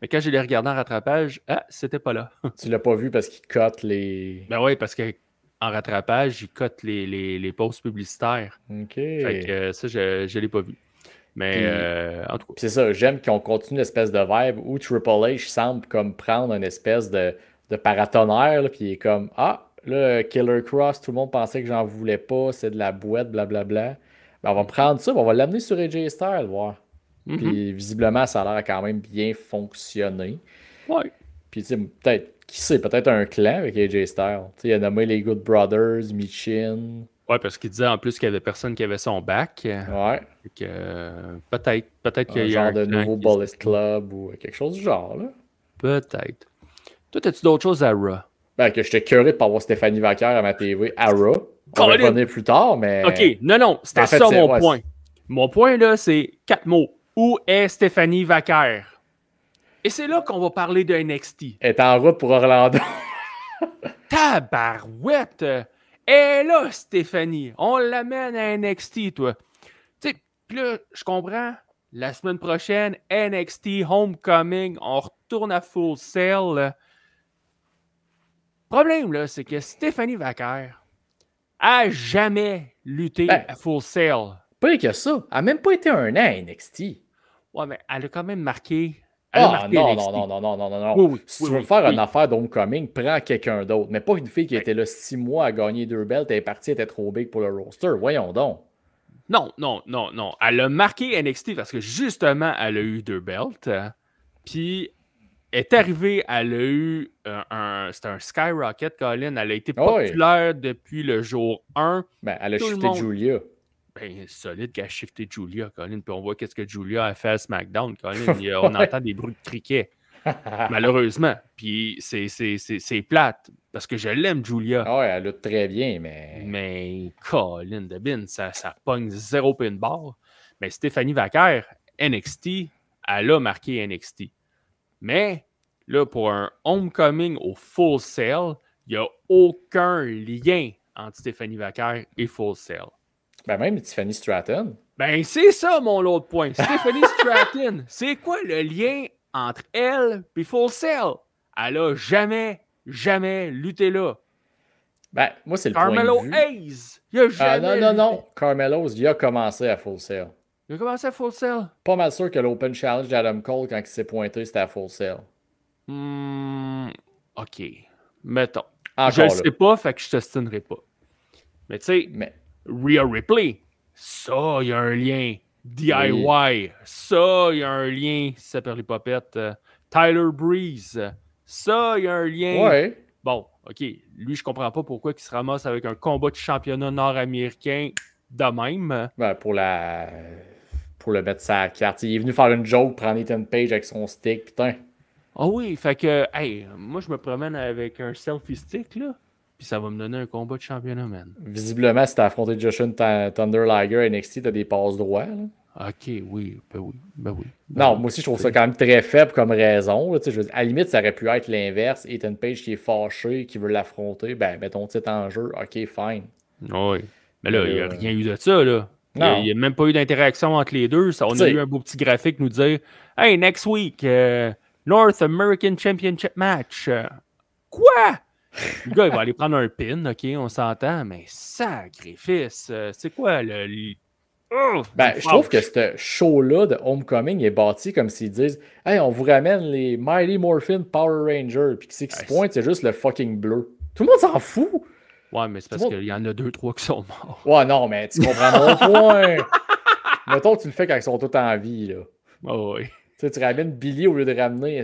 Mais quand je l'ai regardé en rattrapage, c'était pas là. Tu l'as pas vu parce qu'il cote les... Ben oui, parce qu'en rattrapage, il cote les posts publicitaires. OK. Fait que ça, je l'ai pas vu. Mais en tout cas. C'est ça, j'aime qu'on continue l'espèce de vibe où Triple H semble comme prendre une espèce de paratonnerre, puis il est comme là, Killer Cross, tout le monde pensait que j'en voulais pas, c'est de la boîte, blablabla. Ben, on va prendre ça, on va l'amener sur AJ Styles, voir. Puis visiblement, ça a l'air quand même bien fonctionner. Ouais. Puis tu sais, peut-être un clan avec AJ Styles. Il a nommé les Good Brothers, Michin. Ouais, parce qu'il disait en plus qu'il y avait personne qui avait son back. Ouais. Peut-être qu'il y a un genre de nouveau Bullet Club ou quelque chose du genre, là. Peut-être. Toi, as-tu d'autres choses à Raw? Ben, que j'étais curieux de pas voir Stéphanie Vaquer à ma TV à Raw. On va revenir plus tard, mais... OK, non, c'était ça mon point. Mon point, là, c'est 4 mots. Où est Stéphanie Vaquer? Et c'est là qu'on va parler de NXT. Elle est en route pour Orlando. Tabarouette! Et là, Stéphanie, on l'amène à NXT, toi. Tu sais, puis là, je comprends. La semaine prochaine, NXT Homecoming, on retourne à Full Sail. Le problème, là, c'est que Stéphanie Vaquer a jamais lutté à Full Sail. Pas que ça. Elle n'a même pas été un an à NXT. Ouais, mais elle a quand même marqué. Non. Oui, si tu veux faire une affaire d'Homecoming, prends quelqu'un d'autre. Mais pas une fille qui était là 6 mois à gagner 2 belts. Elle est partie, elle était trop big pour le roster. Voyons donc. Non. Elle a marqué NXT parce que justement, elle a eu 2 belts. Puis, elle est arrivée, elle a eu c'était un skyrocket, Colin. Elle a été populaire depuis le jour 1. Ben, elle a shifté Julia. Ben, solide qu'elle a shifté Julia, Colin. Puis on voit qu'est-ce que Julia a fait à SmackDown, Colin. On entend des bruits de criquet, malheureusement. Puis c'est plate, parce que je l'aime, Julia. Ah ouais, elle lutte très bien, mais... Mais, Colin de Bin, ça pogne 0 pinball. Mais Stéphanie Vaquer, NXT, elle a marqué NXT. Mais, là, pour un homecoming au Full Sail, il n'y a aucun lien entre Stéphanie Vaquer et Full Sail. Ben même Tiffany Stratton. Ben, c'est ça mon autre point. Stéphanie Stratton, c'est quoi le lien entre elle et Full Sail? Elle a jamais lutté là. Ben, moi, c'est le Carmelo point de vue. Hayes, il a jamais non. Carmelo, il a commencé à Full Sail. Il a commencé à Full Sail. Pas mal sûr que l'Open Challenge d'Adam Cole, quand il s'est pointé, c'était à Full Sail. OK. Mettons. Encore je le là. sais pas, fait que je t'ostinerai pas. Mais tu sais, Rhea Ripley, ça, il y a un lien. DIY, oui. Ça, il y a un lien. Ça s'appelle les popettes. Tyler Breeze, ça, il y a un lien. Ouais. Bon, OK. Lui, je comprends pas pourquoi il se ramasse avec un combat de championnat nord-américain de même. Ben, pour le mettre sa carte. Il est venu faire une joke, prendre Ethan Page avec son stick, putain. Ah oui, fait que, hey, moi, je me promène avec un selfie stick, là. Puis ça va me donner un combat de championnat, man. Visiblement, si t'as affronté Jushin Thunder Liger à NXT, t'as des passes droits. Là. OK, oui, ben oui. Non, moi aussi, je trouve ça quand même très faible comme raison. Là, à la limite, ça aurait pu être l'inverse. Ethan Page qui est fâché, qui veut l'affronter. Ben, mets ton titre en jeu. OK, fine. Oui. Mais là, il n'y a rien eu de ça, là. Non. Il n'y a même pas eu d'interaction entre les deux. On a eu un beau petit graphique nous dire « Hey, next week, North American Championship match. Quoi? Le gars, il va aller prendre un pin, OK, on s'entend, mais sacrifice. C'est quoi le... je trouve que ce show-là de Homecoming est bâti comme s'ils disent « Hey, on vous ramène les Mighty Morphin Power Rangers. » Puis qui c'est qui se pointe, c'est juste le fucking bleu. Tout le monde s'en fout. Ouais, mais c'est parce qu'il y en a 2-3 qui sont morts. Ouais, non, mais tu comprends mon point. Mettons que tu le fais quand ils sont tous en vie, là. Oh, oui. Tu ramènes Billy au lieu de ramener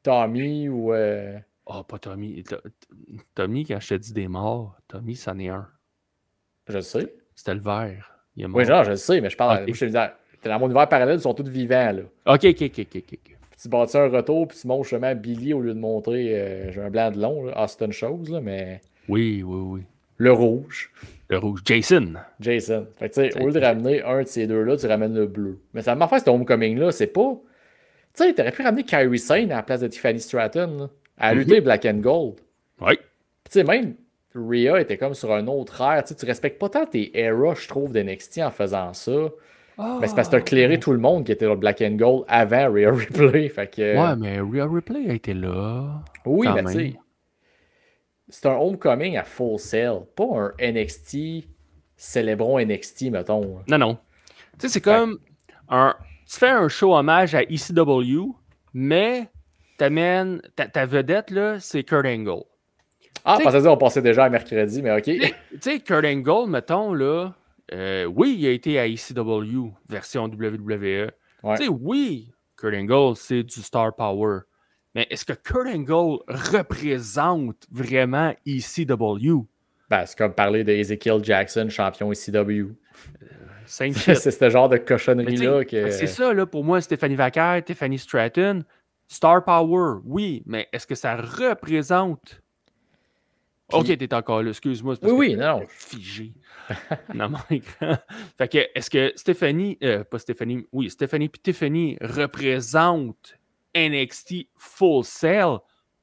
Tommy ou... Oh, pas Tommy. Tommy, quand je te dis des morts, Tommy, c'en est un. Je sais. C'était le vert. Il est mort. Oui, genre, je sais, mais je parle... Okay. Je te dis, dans mon univers parallèle, ils sont tous vivants, là. OK. Puis tu bâtis un retour, puis tu montres justement Billy au lieu de montrer... j'ai un blanc de long, là, Austin Chose, là, mais... Oui. Le rouge. Le rouge. Jason. Fait que tu sais, au lieu de ramener un de ces deux-là, tu ramènes le bleu. Mais ça m'a fait ce Homecoming-là, c'est pas... Tu sais, t'aurais pu ramener Kairi Sane à la place de Tiffany Stratton, là. À lutter Black and Gold. Oui. Tu sais, même Rhea était comme sur un autre air. Tu respectes pas tant tes eras, je trouve, d'NXT en faisant ça. Mais c'est parce que t'as clairé tout le monde qui était dans le Black and Gold avant Rhea Ripley. Fait que... Ouais, mais Rhea Ripley a été là. Oui, mais tu sais, c'est un Homecoming à Full Sail, pas un NXT, célébrons NXT, mettons. Non. Tu sais, c'est comme tu fais un show hommage à ECW, mais t'amènes ta vedette, là, c'est Kurt Angle. Ah, parce que on passait déjà à mercredi, mais OK. Tu sais, Kurt Angle, mettons, là, oui, il a été à ECW, version WWE. Ouais. Tu sais, oui, Kurt Angle, c'est du Star Power. Mais est-ce que Kurt Angle représente vraiment ECW? Ben, c'est comme parler d'Ezekiel Jackson, champion ECW. C'est ce genre de cochonnerie-là que... C'est ça, là, pour moi, Stéphanie Vaquer, Tiffany Stratton, Star Power, oui, mais est-ce que ça représente... Puis... OK, t'es encore là, excuse-moi. Oui, non. Figé dans mon écran. Fait que, est-ce que Stéphanie et Tiffany représentent NXT Full Sail?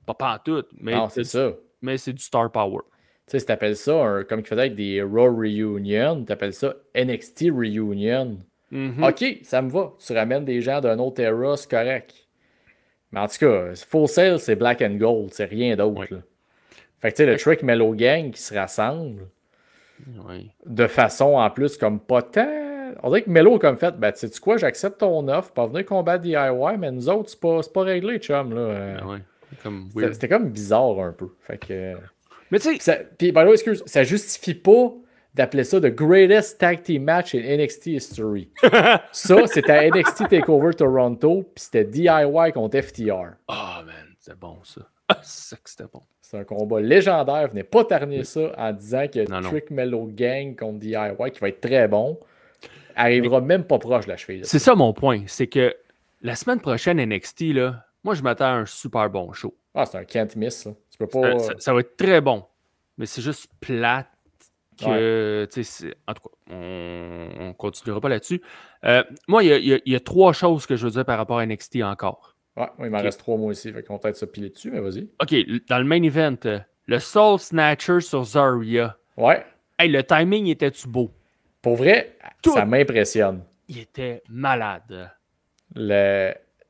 Pas pantoute, mais non, c'est ça. Mais c'est du Star Power. Tu sais, si t'appelles ça, comme ils faisaient avec des Raw Reunion, t'appelles ça NXT Reunion. OK, ça me va. Tu ramènes des gens d'un autre era, c'est correct. Mais en tout cas, Full Sail, c'est Black and Gold, c'est rien d'autre. Oui. Fait que tu sais, le Trick Mellow Gang qui se rassemble de façon en plus comme pas tant. On dirait que Mello a comme fait, ben tu sais quoi, j'accepte ton offre, pas venir combattre DIY, mais nous autres, c'est pas réglé, chum. Là. C'était comme bizarre un peu. Fait que. Mais tu sais. Puis, ben là, excuse, ça justifie pas d'appeler ça The Greatest Tag Team Match in NXT History. Ça, c'était à NXT TakeOver Toronto, puis c'était DIY contre FTR. Ah, man, c'est bon ça. Ah, c'est que c'était bon. C'est un combat légendaire. Venez pas terminer ça en disant que Non. Trick Mellow Gang contre DIY, qui va être très bon, arrivera même pas proche de la cheville. C'est ça mon point. C'est que la semaine prochaine, NXT, là, moi, je m'attends à un super bon show. Ah, c'est un can't miss, ça. Tu peux pas... Ça va être très bon. Mais c'est juste plate que... En tout cas, on continuera pas là-dessus. Moi, il y a 3 choses que je veux dire par rapport à NXT encore. Ouais, il m'en reste 3 mois aussi. Fait qu'on va peut-être se piler dessus, mais vas-y. OK, dans le main event, le Soul Snatcher sur Zarya. Ouais. Hey, le timing était-tu beau? Pour vrai, ça m'impressionne. Il était malade.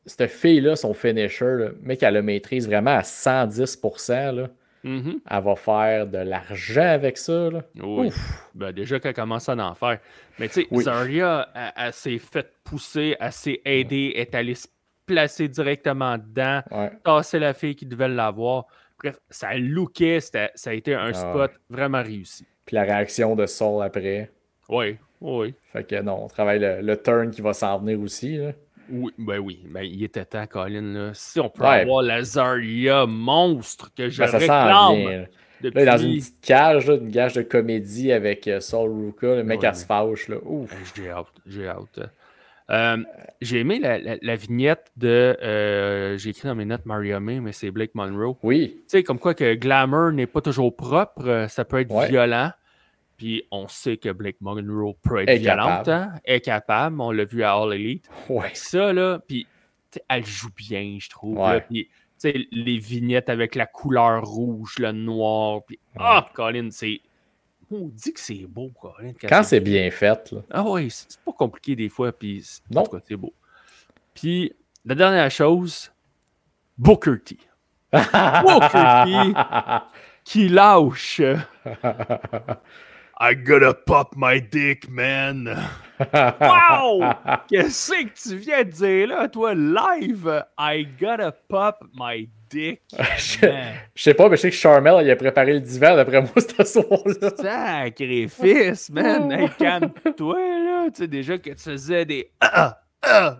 Cette fille-là, son finisher, là, mec, elle le maîtrise vraiment à 110%. Là. Mm-hmm. Elle va faire de l'argent avec ça. Là. Oui. Ben, déjà qu'elle commence à en faire. Mais tu sais, Zarya, elle s'est fait pousser, elle s'est aidée, elle est allée se placer directement dedans, tasser la fille qui devait l'avoir. Bref, ça lookait, ça a été un spot vraiment réussi. Puis la réaction de Saul après. Oui. Fait que non, on travaille le turn qui va s'en venir aussi. Là. Oui. Ben, il était temps, Colin. Là. Si on peut avoir la Zarya monstre que je réclame. Là, là, il est dans une petite cage, là, une cage de comédie avec Saul Ruka. Le mec, elle se fâche. Là. Ouf. J'ai hâte. J'ai aimé la vignette de... j'ai écrit dans mes notes Maria May, mais c'est Blake Monroe. Oui. Tu sais, comme quoi que glamour n'est pas toujours propre, ça peut être violent. Puis on sait que Blake Monroe peut être violente, est capable. On l'a vu à All Elite. Ouais. Ça, là, puis elle joue bien, je trouve. Puis, tu sais, les vignettes avec la couleur rouge, le noir. Puis, Colin, c'est... On dit que c'est beau, Colin. Quand c'est bien fait. Là. Ah oui, c'est pas compliqué des fois, puis non. En tout cas, c'est beau. Puis, la dernière chose, Booker T. Booker T qui lâche... I gotta pop my dick, man. Wow! Qu'est-ce que tu viens de dire là, toi, live? I gotta pop my dick, man. Je sais pas, mais je sais que Charmel, il a préparé le divan d'après moi, ce soir-là. Sacrifice, man. Hey, calme-toi, là. Tu sais, déjà que tu faisais des... ça,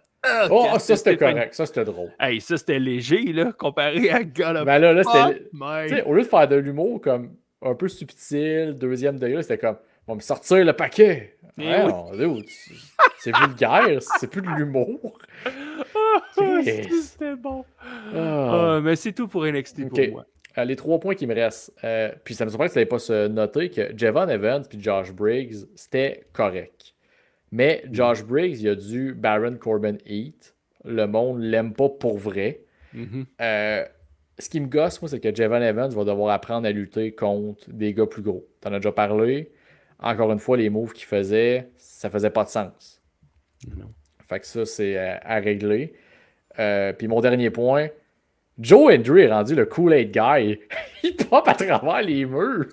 c'était correct. Ça, c'était drôle. Hey, ça, c'était léger, là, comparé à gotta ben là, c'était... Tu sais, au lieu de faire de l'humour comme... un peu subtil, deuxième degré, c'était comme, on va me sortir le paquet. C'est vulgaire, c'est plus de l'humour. C'était bon. Mais c'est tout pour NXT pour moi. Les 3 points qui me restent. Puis ça me surprend que ça n'avait pas se noter que Javon Evans puis Josh Briggs, c'était correct. Mais Josh Briggs, il a du Baron Corbin Heat. Le monde l'aime pas pour vrai. Ce qui me gosse, moi, c'est que Javon Evans va devoir apprendre à lutter contre des gars plus gros. T'en as déjà parlé. Encore une fois, les moves qu'il faisait, ça faisait pas de sens. Non. Fait que ça, c'est à régler. Puis mon dernier point, Joe Hendry est rendu le Kool-Aid guy. Il pop à travers les murs.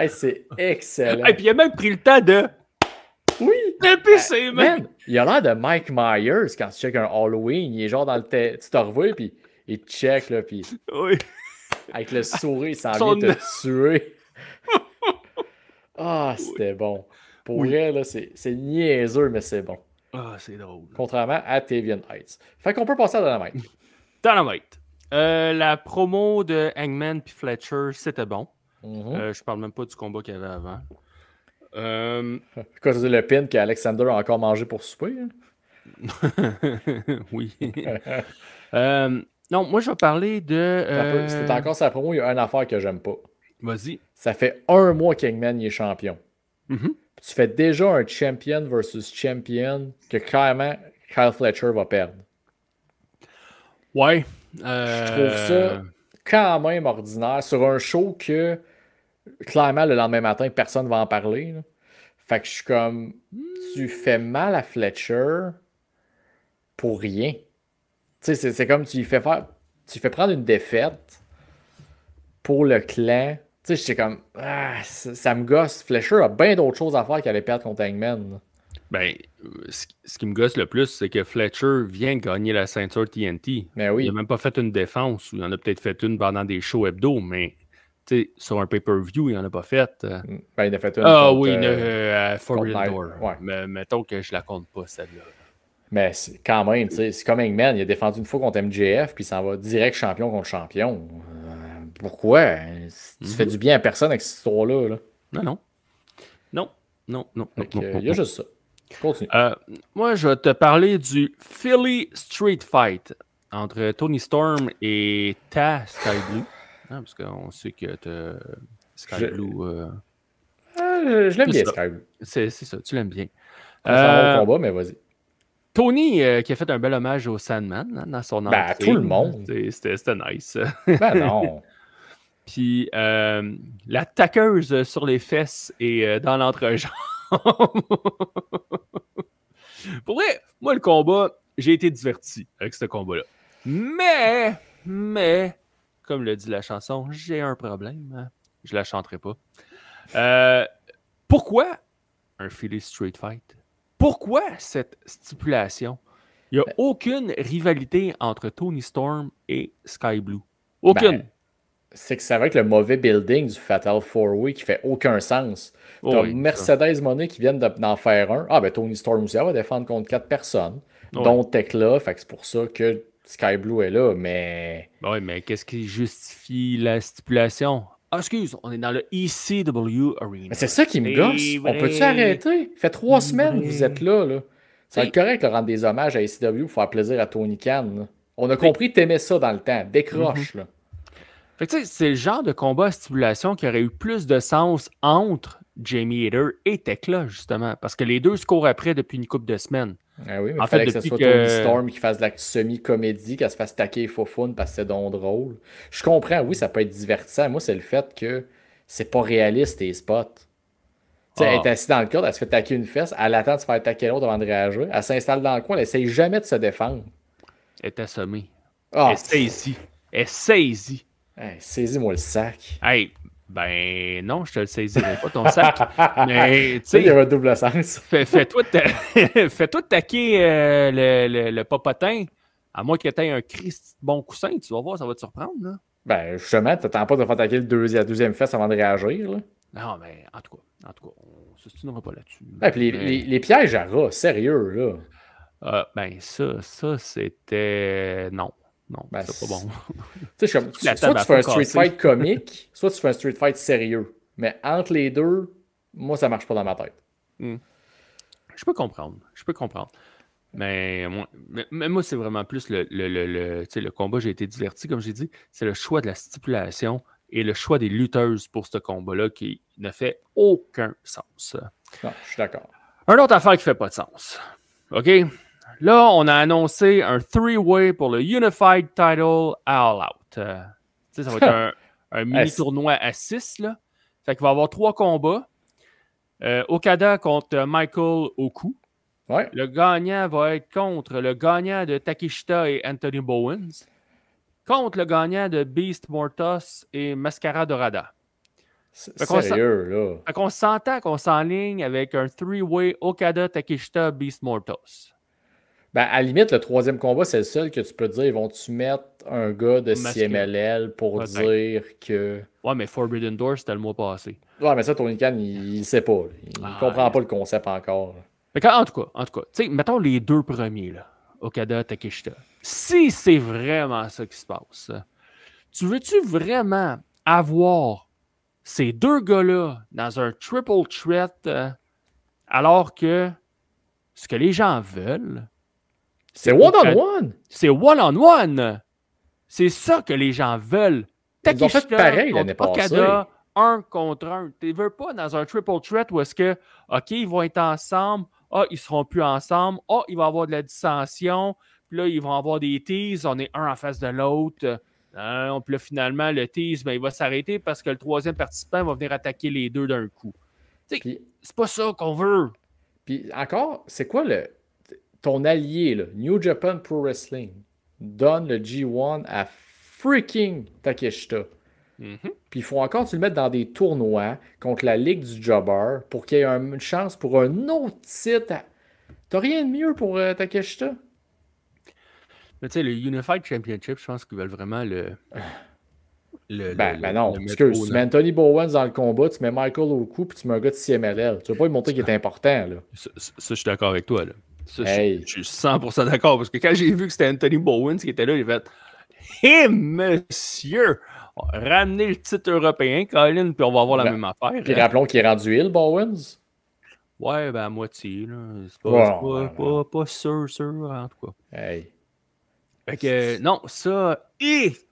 C'est excellent. Et puis il a même pris le temps de... Oui! D'épicer, man! Il a l'air de Mike Myers quand tu checkes un Halloween. Il est genre dans le... Tu te revois, puis il te check, là, puis... Oui. Avec le sourire, il s'en vient te tuer. C'était bon. Pour vrai, là, c'est niaiseux, mais c'est bon. C'est drôle. Contrairement à Tavian Heights. Fait qu'on peut passer à Dynamite. Dynamite. La promo de Hangman puis Fletcher, c'était bon. Je parle même pas du combat qu'il y avait avant. Quoi, c'est le pin qu'Alexander a encore mangé pour souper? Oui. Non, moi, je vais parler de... C'était encore sa promo, il y a une affaire que j'aime pas. Vas-y. Ça fait 1 mois qu'Hangman est champion. Tu fais déjà un champion versus champion que clairement Kyle Fletcher va perdre. Ouais. Je trouve ça quand même ordinaire sur un show que clairement le lendemain matin, personne ne va en parler. Là. Fait que je suis comme, tu fais mal à Fletcher pour rien. Tu sais, c'est comme tu fais prendre une défaite pour le clan. Tu sais, j'étais comme, ça me gosse. Fletcher a bien d'autres choses à faire qu'aller perdre contre Hangman. Ben, ce qui me gosse le plus, c'est que Fletcher vient de gagner la ceinture TNT. Mais oui. Il n'a même pas fait une défense, ou il en a peut-être fait une pendant des shows hebdo, mais sur un pay-per-view, il n'en a pas fait. Ben, il en a fait une. Oui, Forbidden Door. Ouais. Mais mettons que je la compte pas, celle-là. Mais quand même, tu sais, c'est comme Hangman, il a défendu une fois contre MJF, puis il s'en va direct champion contre champion. Pourquoi? Tu fais du bien à personne avec cette histoire-là. Là. Non. Non. Il y a juste ça. Continue. Moi, je vais te parler du Philly Street Fight entre Tony Storm et Sky Blue. Parce qu'on sait que Sky Blue... je l'aime bien, Sky Blue. C'est ça, tu l'aimes bien. C'est un bon combat, mais vas-y. Tony, qui a fait un bel hommage au Sandman dans son entrée. Ben, tout le monde. C'était nice. Ben non. Puis, la taqueuse sur les fesses et dans l'entrejambe. Pour vrai, moi, le combat, j'ai été diverti avec ce combat-là. Mais, comme le dit la chanson, j'ai un problème. Je la chanterai pas. Pourquoi un Philly Street Fight? Pourquoi cette stipulation? Il n'y a aucune rivalité entre Tony Storm et Sky Blue. Aucune. C'est que c'est avec le mauvais building du Fatal 4-Way qui fait aucun sens. T'as Mercedes Moné qui viennent d'en faire un. Ah, ben Tony Storm aussi, elle va défendre contre 4 personnes, dont Tekla. Fait que c'est pour ça que Sky Blue est là, mais... Oui, mais qu'est-ce qui justifie la stipulation? Ah, excuse, on est dans le ECW Arena. Mais c'est ça qui me gosse. On peut-tu arrêter? Ça fait 3 semaines que vous êtes là. Ça va être correct de rendre des hommages à ECW pour faire plaisir à Tony Khan. Là. On a compris que t'aimais ça dans le temps. Décroche, là. Fait que tu sais, c'est le genre de combat à stipulation qui aurait eu plus de sens entre Jamie Hayter et Tekla, justement. Parce que les deux se courent après depuis une couple de semaines. Ah oui, mais il fallait que ce soit Tony Storm qui fasse de la semi-comédie, qu'elle se fasse taquer et faufoune parce que c'est donc drôle. Je comprends, oui, ça peut être divertissant. Moi, c'est le fait que c'est pas réaliste tes spots. Tu sais, elle est assise dans le cadre, elle se fait taquer une fesse, elle attend de se faire taquer l'autre avant de réagir. Elle s'installe dans le coin, elle essaye jamais de se défendre. Elle est assommée. Oh, Elle est saisie. Hey, saisis-moi le sac. Hey, ben non, je te le saisirai pas ton sac. Mais tu sais, il y a un double sens. Fais-toi taquer le popotin, à moins que tu aies un Christ bon coussin, tu vas voir, ça va te surprendre. Là. Ben justement, t'attends pas de faire taquer la deuxième fesse avant de réagir. Là. Non, mais en tout cas, on se stinera pas là-dessus. Ouais, puis les pièges à rats, sérieux, là. Ben ça, c'était... Non, ben, c'est pas bon. Tu sais, soit tu fais un street fight comique, soit tu fais un street fight sérieux. Mais entre les deux, moi, ça marche pas dans ma tête. Je peux comprendre. Mais moi, c'est vraiment plus le combat. J'ai été diverti, comme j'ai dit. C'est le choix de la stipulation et le choix des lutteuses pour ce combat-là qui ne fait aucun sens. Non, je suis d'accord. Un autre affaire qui fait pas de sens. OK? Là, on a annoncé un 3-way pour le Unified Title All Out. Ça va être un mini-tournoi à 6. Là. Fait qu'il va y avoir 3 combats. Okada contre Michael Oku. Ouais. Le gagnant va être contre le gagnant de Takeshita et Anthony Bowens. Contre le gagnant de Beast Mortos et Mascara Dorada. Sérieux, là. Fait qu'on s'entend qu'on s'enligne avec un 3-way Okada, Takeshita, Beast Mortos. Ben, à la limite, le troisième combat, c'est le seul que tu peux dire, vont-tu mettre un gars de CMLL pour dire que... Ouais, mais Forbidden Door, c'était le mois passé. Ouais, mais ça, Tony Khan, il sait pas. Il comprend pas le concept encore. En tout cas, tu sais, mettons les 2 premiers, là, Okada, Takeshita. Si c'est vraiment ça qui se passe, tu veux-tu vraiment avoir ces 2 gars-là dans un triple threat alors que ce que les gens veulent... C'est one-on-one! C'est one-on-one! C'est ça que les gens veulent. Ils ont fait pareil l'année passée. Okada, 1 contre 1. Tu ne veux pas dans un triple threat où est-ce que, OK, ils vont être ensemble, ils ne seront plus ensemble, il va y avoir de la dissension, puis là, ils vont avoir des teases, on est un en face de l'autre. Puis là, finalement, le tease, il va s'arrêter parce que le 3e participant va venir attaquer les 2 d'un coup. Puis, c'est pas ça qu'on veut. Puis encore, c'est quoi ton allié, là, New Japan Pro Wrestling, donne le G1 à freaking Takeshita. Puis il faut encore tu le mettre dans des tournois contre la Ligue du Jobber pour qu'il y ait une chance pour un autre titre. T'as rien de mieux pour Takeshita? Mais tu sais, le Unified Championship, je pense qu'ils veulent vraiment Ben non, excuse, tu mets Anthony Bowens dans le combat, tu mets Michael Oku, puis tu mets un gars de CMLL. Tu veux pas lui montrer qu'il est important, là. Ça, je suis d'accord avec toi, là. Ça, Hey. je suis 100% d'accord, parce que quand j'ai vu que c'était Anthony Bowens qui était là, j'ai fait « Hé, monsieur! Ramenez le titre européen, Colin, puis on va avoir la même affaire. » Puis rappelons qu'il est rendu Hill, Bowens. Ouais, ben à moitié, là. C'est pas sûr, en tout cas. Hey. Fait que, non, ça,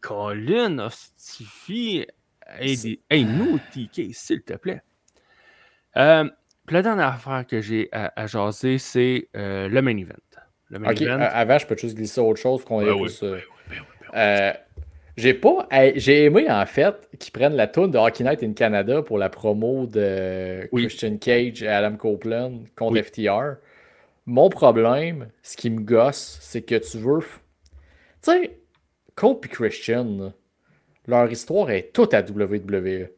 Colin, hostifie. Hey, nous, TK, s'il te plaît. Puis la dernière affaire que j'ai à jaser, c'est le main event. Ok, avant, je peux juste glisser autre chose qu'on ait plus. J'ai aimé, en fait, qu'ils prennent la toune de Hockey Night in Canada pour la promo de Christian Cage et Adam Copeland contre FTR. Mon problème, ce qui me gosse, c'est que tu veux... Tu sais, Cope et Christian, leur histoire est toute à WWE.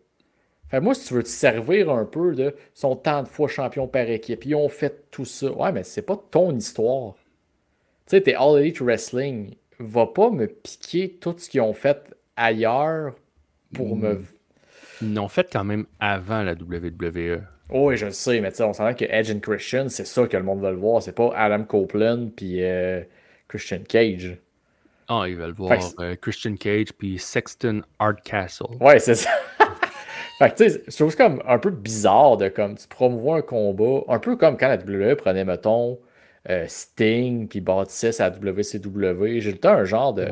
Fait moi, si tu veux te servir un peu de son tant de fois champion par équipe, ils ont fait tout ça. Ouais, mais c'est pas ton histoire. Tu sais, t'es All Elite Wrestling. Va pas me piquer tout ce qu'ils ont fait ailleurs pour me... Ils l'ont fait quand même avant la WWE. Oh, oui, je le sais, mais tu sais, on s'entend que Edge and Christian, c'est ça que le monde veut le voir. C'est pas Adam Copeland puis Christian Cage. Ah, ils veulent voir Christian Cage puis Sexton Hardcastle. Ouais, c'est ça. Fait que tu sais, je trouve ça comme un peu bizarre de comme tu promouvois un combat, un peu comme quand la WWE prenait, mettons, Sting puis bâtissait sa WCW. J'ai le temps un genre de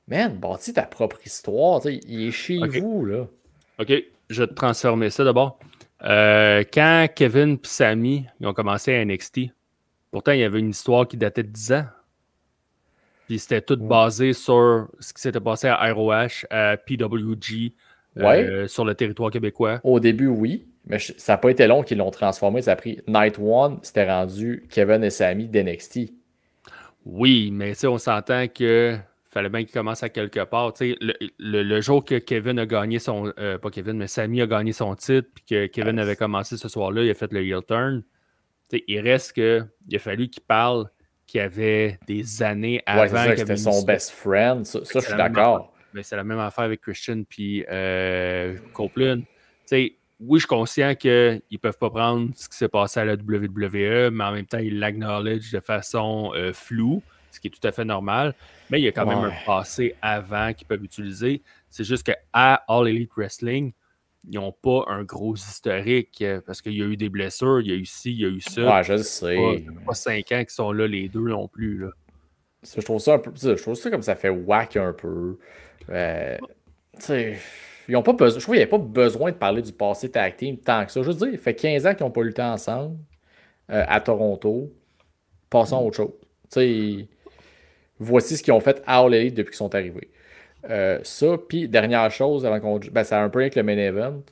man, bâtis ta propre histoire, tu sais, il est chez vous, là. Ok, je vais te transformer ça d'abord. Quand Kevin et Sami ils ont commencé à NXT, pourtant il y avait une histoire qui datait de 10 ans. Puis c'était tout basé sur ce qui s'était passé à ROH, à PWG, sur le territoire québécois. Au début, oui, mais ça n'a pas été long qu'ils l'ont transformé. Ça a pris Night One, c'était rendu Kevin et Sami d'NXT. Oui, mais on s'entend que fallait bien qu'il commence à quelque part. Le jour que Kevin a gagné son... pas Kevin, mais Sami a gagné son titre, puis que Kevin avait commencé ce soir-là, il a fait le heel turn. Il reste que il a fallu qu'il parle qu'il y avait des années avant. Ouais, c'est ça, c'était son best friend. Ça je suis d'accord. Mais c'est la même affaire avec Christian puis Copeland. Oui, je suis conscient qu'ils ne peuvent pas prendre ce qui s'est passé à la WWE, mais en même temps, ils l'acknowledge de façon floue, ce qui est tout à fait normal. Mais il y a quand même un passé avant qu'ils peuvent utiliser. C'est juste qu'à All Elite Wrestling, ils n'ont pas un gros historique parce qu'il y a eu des blessures, il y a eu ci, il y a eu ça. Ouais, je le sais. Pas 5 ans qui sont là, les deux non plus. Là. Je trouve ça un peu. Je trouve ça comme ça fait whack un peu. Ils ont pas besoin. Je trouve qu'il n'y avait pas besoin de parler du passé tag team tant que ça. Je veux dire, il fait 15 ans qu'ils n'ont pas lutté ensemble à Toronto. Passons à autre chose. Voici ce qu'ils ont fait à All Elite depuis qu'ils sont arrivés. Ça, puis dernière chose, avant qu'on. Ça a un peu avec le main event.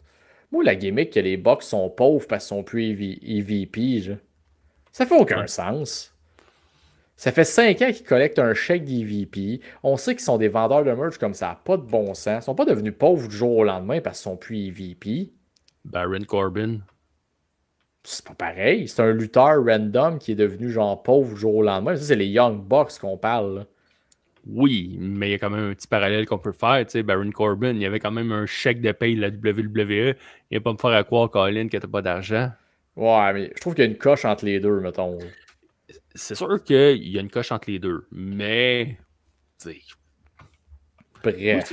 Moi, la gimmick que les Bucks sont pauvres parce qu'ils sont plus EVP, ça fait aucun sens. Ça fait 5 ans qu'ils collectent un chèque d'EVP. On sait qu'ils sont des vendeurs de merch comme ça, pas de bon sens. Ils sont pas devenus pauvres du jour au lendemain parce qu'ils sont plus EVP. Baron Corbin. C'est pas pareil. C'est un lutteur random qui est devenu genre pauvre du jour au lendemain. Ça, c'est les Young Bucks qu'on parle, là. Oui, mais il y a quand même un petit parallèle qu'on peut faire. Tu sais, Baron Corbin, il y avait quand même un chèque de paye de la WWE. Il n'a pas me faire à croire, Colin, que t'as pas d'argent. Ouais, mais je trouve qu'il y a une coche entre les deux, mettons. C'est sûr qu'il y a une coche entre les deux, mais... Bref.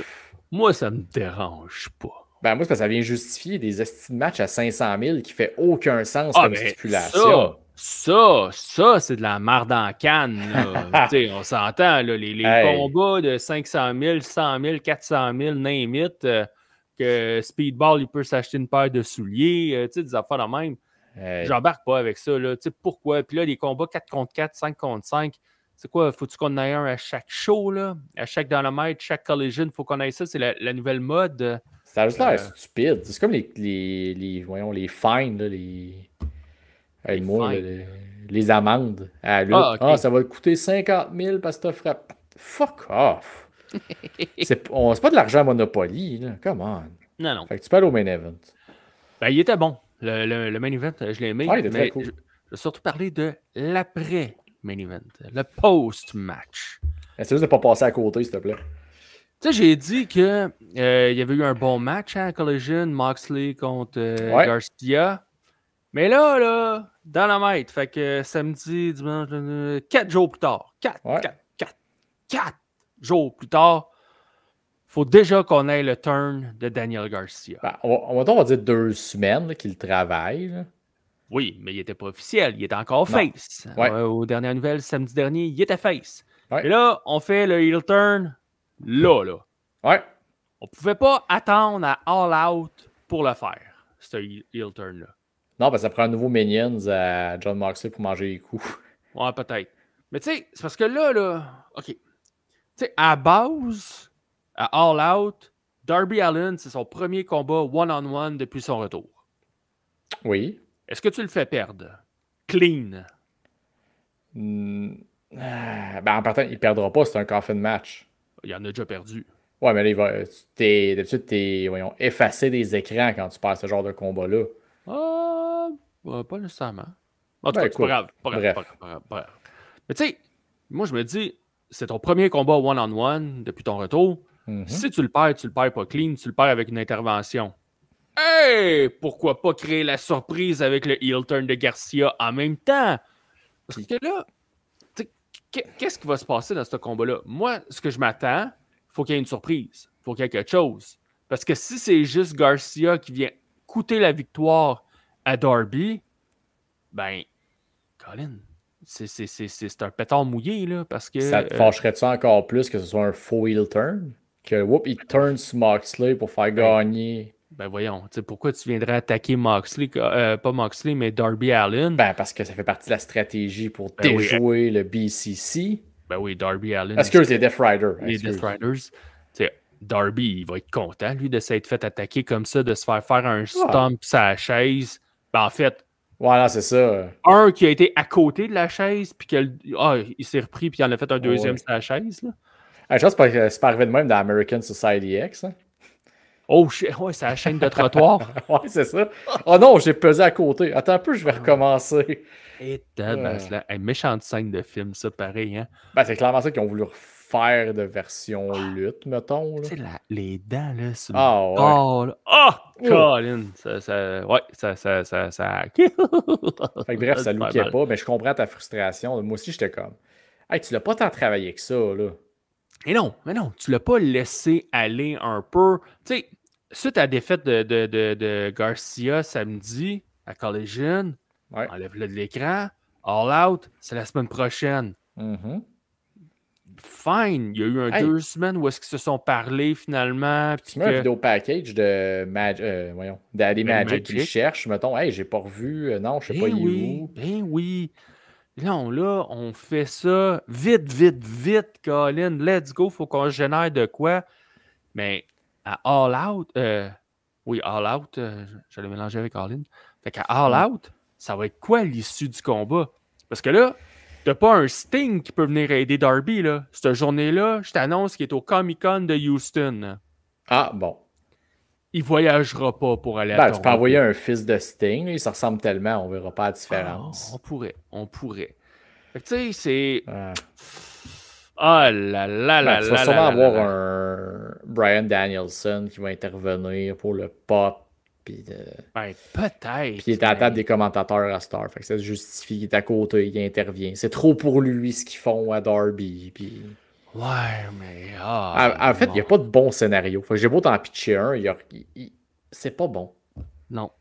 Moi, ça me dérange pas. Ben moi, c'est parce que ça vient justifier des esti de matchs à 500 000 qui fait aucun sens comme stipulation. Ça, c'est de la marde en canne. On s'entend, là, les combats de 500 000, 100 000, 400 000, name it, que Speedball, il peut s'acheter une paire de souliers, des affaires de même. J'embarque pas avec ça. Là. Pourquoi? Puis là, les combats 4 contre 4, 5 contre 5, c'est quoi? Faut-tu qu'on en ait un à chaque show? Là? À chaque Dynamite, chaque Collision, faut qu'on ait ça. C'est la nouvelle mode. Ça a juste l'air stupide. C'est comme voyons, les fines, là, les amendes à la lutte. Okay. Ça va te coûter 50 000 parce que t'as frappé. Fuck off! c'est pas de l'argent à Monopoly, là. Come on. Non. Fait que tu parles au main event. Ben, il était bon. Le main event, je l'ai aimé. Ouais, il était très cool. Je vais surtout parler de l'après-main event, le post-match. C'est juste de pas passer à côté, s'il te plaît. Tu sais, j'ai dit qu'il y avait eu un bon match à Collision, Moxley contre Garcia. Mais là, Dynamite. Fait que samedi, dimanche, 4 jours plus tard. 4 jours plus tard. Faut déjà qu'on ait le turn de Daniel Garcia. Ben, on va dire 2 semaines qu'il travaille. Là. Oui, mais il n'était pas officiel. Il était encore face. Ouais. Aux dernières nouvelles, samedi dernier, il était face. Ouais. Et là, on fait le heel turn là. Ouais. On pouvait pas attendre à All Out pour le faire, ce heel turn-là. Non, ben ça prend un nouveau Minions à John Moxley pour manger les coups. Ouais, peut-être. Mais tu sais, c'est parce que là, OK. Tu sais, à base, à All Out, Darby Allin, c'est son premier combat one-on-one depuis son retour. Oui. Est-ce que tu le fais perdre? Clean. Ben, en partant, il perdra pas, c'est un coffin match. Il en a déjà perdu. Ouais, mais là, d'habitude, t'es effacé des écrans quand tu perds ce genre de combat-là. Pas nécessairement. En tout Ben, cas, écoute, c'est pas grave. Mais tu sais, moi, je me dis, c'est ton premier combat one-on-one depuis ton retour. Si tu le perds pas clean, tu le perds avec une intervention. Hey! Pourquoi pas créer la surprise avec le heel turn de Garcia en même temps? Parce que là, qu'est-ce qui va se passer dans ce combat-là? Moi, ce que je m'attends, il faut qu'il y ait une surprise. Il faut qu'il y ait quelque chose. Parce que si c'est juste Garcia qui vient coûter la victoire à Darby, ben, Colin, c'est un pétard mouillé, là, parce que... Ça te fâcherait-tu encore plus que ce soit un faux heel turn? Que, il turn sur Moxley pour faire gagner... Ben voyons, pourquoi tu viendrais attaquer Moxley, pas Moxley, mais Darby Allin? Ben, parce que ça fait partie de la stratégie pour déjouer le BCC. Ben oui, Darby Allin. Excuse, les Death Riders. Les Death Riders. Darby, il va être content, lui, de s'être fait attaquer comme ça, de se faire un stomp sur la chaise. Ben en fait... Voilà, c'est ça. Un qui a été à côté de la chaise, puis il s'est repris, puis il en a fait un deuxième sur la chaise, là. Je pense que c'est pas arrivé de même dans American Society X. Hein? Oh, ouais, c'est la chaîne de trottoir. Ouais, c'est ça. Oh non, j'ai pesé à côté. Attends un peu, je vais recommencer. Et là, méchante scène de film, ça, pareil, hein. Ben, c'est clairement ça qu'ils ont voulu refaire de version lutte, mettons. Tu sais, les dents, là, sur le corps, là. Oh, Colin! Ça... Fait que bref, ça lookait pas, mais je comprends ta frustration. Moi aussi, j'étais comme, hey, tu l'as pas tant travaillé que ça, là. Mais non, tu l'as pas laissé aller un peu. Tu sais, suite à la défaite de Garcia samedi à Collision, enlève-le de l'écran. All Out, c'est la semaine prochaine. Fine, il y a eu 2 semaines où est-ce qu'ils se sont parlé finalement. Tu mets un vidéo package de Daddy Magic qui cherche, mettons, hey, j'ai pas revu, non, je sais pas où. Ben oui. Non, là, on fait ça vite, Colin. Let's go, faut qu'on génère de quoi. Mais à All Out, All Out, j'allais mélanger avec All In. Fait qu'à All Out, ça va être quoi l'issue du combat? Parce que là, t'as pas un Sting qui peut venir aider Darby, là. Cette journée-là, je t'annonce qu'il est au Comic-Con de Houston. Ah, bon. Il voyagera pas pour aller à Toronto. Tu peux envoyer un fils de Sting, il se ressemble tellement, on verra pas la différence. On pourrait. Fait que tu sais, c'est... Oh là là. Tu vas sûrement avoir un Bryan Danielson qui va intervenir pour le pop. Peut-être. Puis il est à la table des commentateurs à Star. Fait que ça se justifie, il est à côté, il intervient. C'est trop pour lui ce qu'ils font à Darby. Puis... Ouais, mais... en fait, il n'y a pas de bon scénario. Fait que j'ai beau t'en pitcher un, c'est pas bon. Non.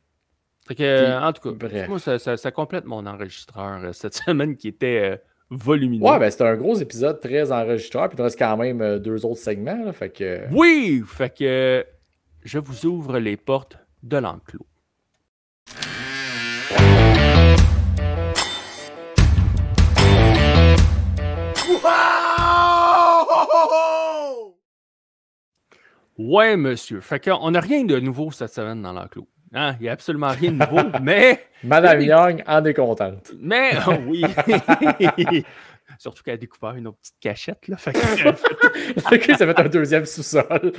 Fait que, en tout cas, moi, ça complète mon enregistreur cette semaine qui était volumineux. Ouais, ben c'était un gros épisode très enregistreur. Puis il reste quand même 2 autres segments. Là, fait que... Oui! Fait que je vous ouvre les portes de l'enclos. Ouais, monsieur. Fait qu'on n'a rien de nouveau cette semaine dans l'enclos. Hein? Il n'y a absolument rien de nouveau, mais... Madame Young en est contente. Mais, oui. Surtout qu'elle a découvert une autre petite cachette. Là, fait que... ça fait un deuxième sous-sol.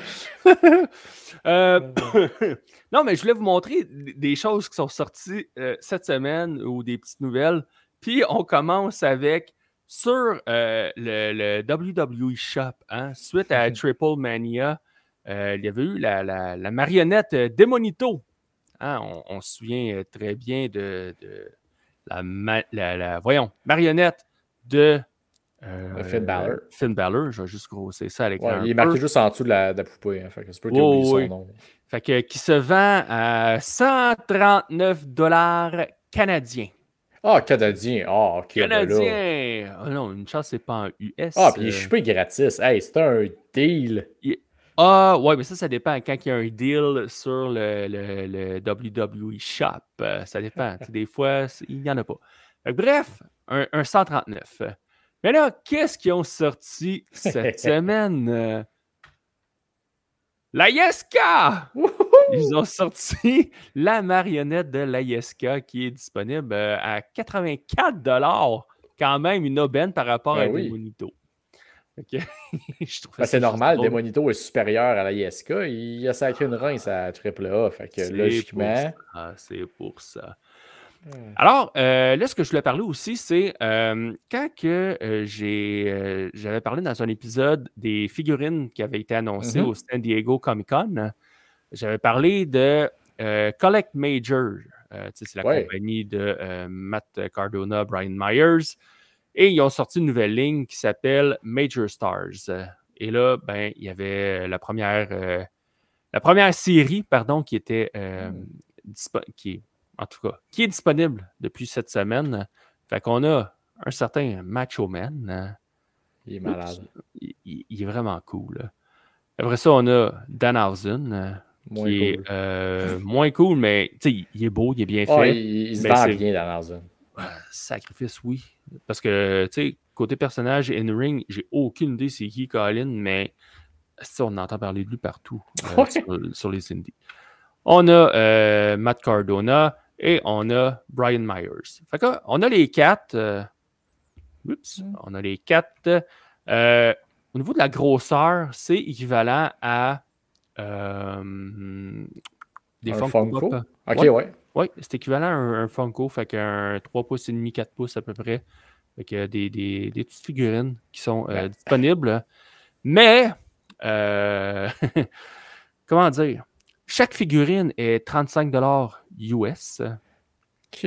Non, mais je voulais vous montrer des choses qui sont sorties cette semaine ou des petites nouvelles. Puis, on commence avec sur le WWE Shop. Hein, suite à Triple Mania, il y avait eu la marionnette Demonito. Hein, on se souvient très bien de voyons, marionnette de Finn Balor. Finn Balor. Je vais juste grosser ça à l'écran. Ouais, il est marqué juste en dessous de la poupée. Hein, fait que c'est pas qu'il oublie son nom. Fait que, qui se vend à 139 $ canadiens. Ah, canadien. Ah, ok. Canadien! Ben là. Oh non, une chance, c'est pas en US. Ah, puis je suis pas gratis. Hey, c'est un deal. Ah, ouais, mais ça dépend quand il y a un deal sur le WWE Shop. Ça dépend. Des fois, il n'y en a pas. Fait que, bref, un 139. Mais là, qu'est-ce qu'ils ont sorti cette semaine? La Yeska! Ils ont sorti la marionnette de la Yeska qui est disponible à 84 $. Quand même une aubaine par rapport à Demonito. Okay. C'est normal, Demonito est supérieur à la ISK. Il a sacré une rince à AAA. Fait que logiquement. C'est pour ça. Alors, là, ce que je voulais parler aussi, c'est quand j'avais parlé dans un épisode des figurines qui avaient été annoncées au San Diego Comic-Con, j'avais parlé de Collect Major. C'est la compagnie de Matt Cardona, Brian Myers. Et ils ont sorti une nouvelle ligne qui s'appelle Major Stars. Et là, ben, il y avait la première série, qui était qui est disponible depuis cette semaine. Fait qu'on a un certain Macho Man. Il est malade. Il est vraiment cool. Après ça, on a Danhausen, qui est moins cool, mais il est beau, il est bien fait. Il se vend bien, Danhausen. Sacrifice, oui. Parce que, côté personnage in-ring, j'ai aucune idée c'est qui Colin, mais on entend parler de lui partout sur les indies. On a Matt Cardona et on a Brian Myers. Fait que, on a les quatre. On a les quatre. Au niveau de la grosseur, c'est équivalent à des Funko. Ok, ouais. Oui, c'est équivalent à un Funko, fait qu'un 3 pouces et demi, 4 pouces à peu près. Fait que des petites figurines qui sont disponibles. Mais, comment dire, chaque figurine est 35 $ US. OK.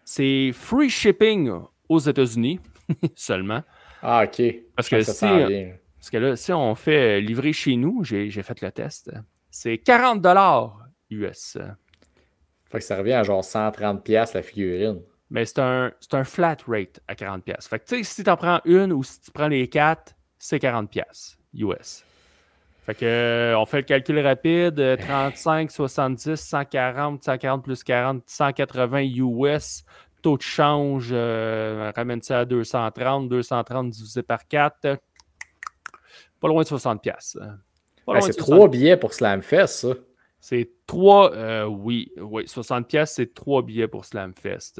C'est free shipping aux États-Unis seulement. Ah, OK. Parce que là, si on fait livrer chez nous, j'ai fait le test, c'est 40 $ US. Fait que ça revient à genre 130$ la figurine. Mais c'est un flat rate à 40$. Fait que tu sais, si tu en prends une ou si tu prends les quatre, c'est 40$ US. Fait que on fait le calcul rapide, 35, 70, 140, 140 plus 40, 180 US. Taux de change, ramène ça à 230, 230 divisé par 4. Pas loin de 60$. C'est 3 billets pour Slamfest, ça. C'est 3, oui, 60$, c'est 3 billets pour Slamfest.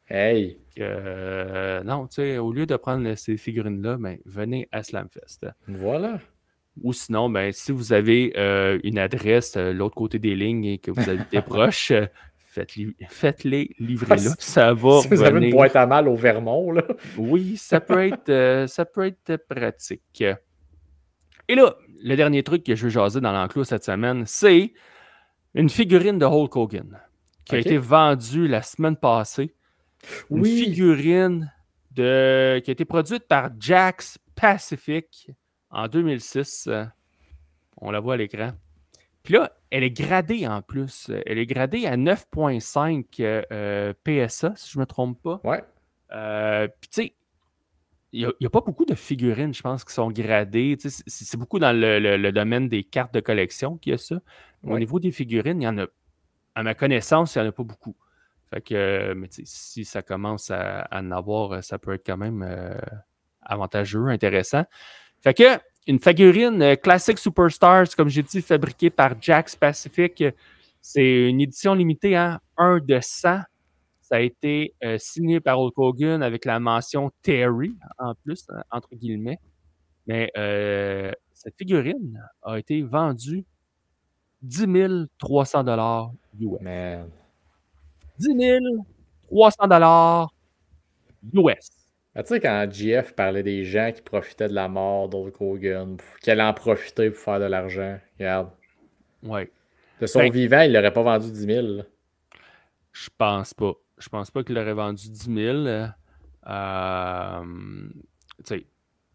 Hey! Non, tu sais, au lieu de prendre ces figurines-là, ben, venez à Slamfest. Voilà. Ou sinon, ben, si vous avez une adresse de l'autre côté des lignes et que vous habitez proche, faites-les livrer là. Ça va si vous avez une boîte à mal au Vermont, là. Oui, ça peut être pratique. Et là, le dernier truc que je veux jaser dans l'enclos cette semaine, c'est une figurine de Hulk Hogan qui a été vendue la semaine passée. Une figurine qui a été produite par Jakks Pacific en 2006. On la voit à l'écran. Puis là, elle est gradée en plus. Elle est gradée à 9.5 PSA, si je ne me trompe pas. Ouais. Puis tu sais, il n'y a pas beaucoup de figurines, je pense, qui sont gradées. C'est beaucoup dans le domaine des cartes de collection qu'il y a ça. Au niveau des figurines, il y en a, à ma connaissance, il n'y en a pas beaucoup. Fait que, mais si ça commence à en avoir, ça peut être quand même avantageux, intéressant. Fait que, une figurine Classic Superstars, comme j'ai dit, fabriquée par Jakks Pacific. C'est une édition limitée à 1 de 100. Ça a été signé par Hulk Hogan avec la mention Terry, en plus, entre guillemets. Mais cette figurine a été vendue 10 300 $ US. Man. 10 300 $ US. Tu sais, quand GF parlait des gens qui profitaient de la mort d'Hulk Hogan, qui allaient en profiter pour faire de l'argent, regarde. Ouais. De son vivant, il l'aurait pas vendu 10 000. Je pense pas. je pense pas qu'il l'aurait vendu 10 000.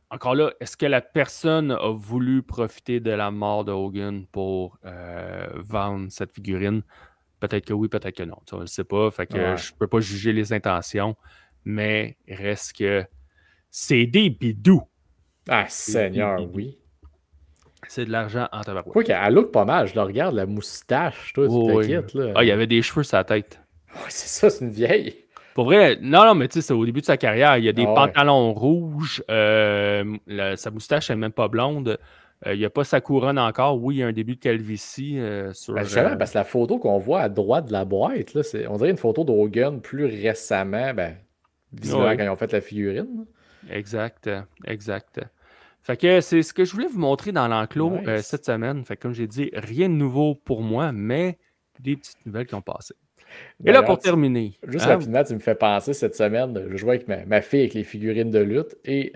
Encore là, est-ce que la personne a voulu profiter de la mort de Hogan pour vendre cette figurine? Peut-être que oui, peut-être que non. On ne le sait pas. Fait que je peux pas juger les intentions. Mais reste que c'est des bidous. Ah, Seigneur, oui. C'est de l'argent en tabarouette. Quoi qu'elle look pas mal. Je le regarde, la moustache, tout, t'inquiète. Là. Ah, il y avait des cheveux sur la tête. Ouais, c'est ça, c'est une vieille. Pour vrai, non, mais tu sais, c'est au début de sa carrière. Il y a des pantalons rouges. Sa moustache n'est même pas blonde. Il n'y a pas sa couronne encore. Oui, il y a un début de calvitie. Justement, parce que la photo qu'on voit à droite de la boîte, là, on dirait une photo d'Hogan plus récemment, visiblement quand ils ont fait la figurine. Exact. Fait que c'est ce que je voulais vous montrer dans l'enclos cette semaine. Fait que comme j'ai dit, rien de nouveau pour moi, mais des petites nouvelles qui ont passé. Et là, pour terminer. Juste rapidement, tu me fais penser cette semaine, je jouais avec ma fille avec les figurines de lutte et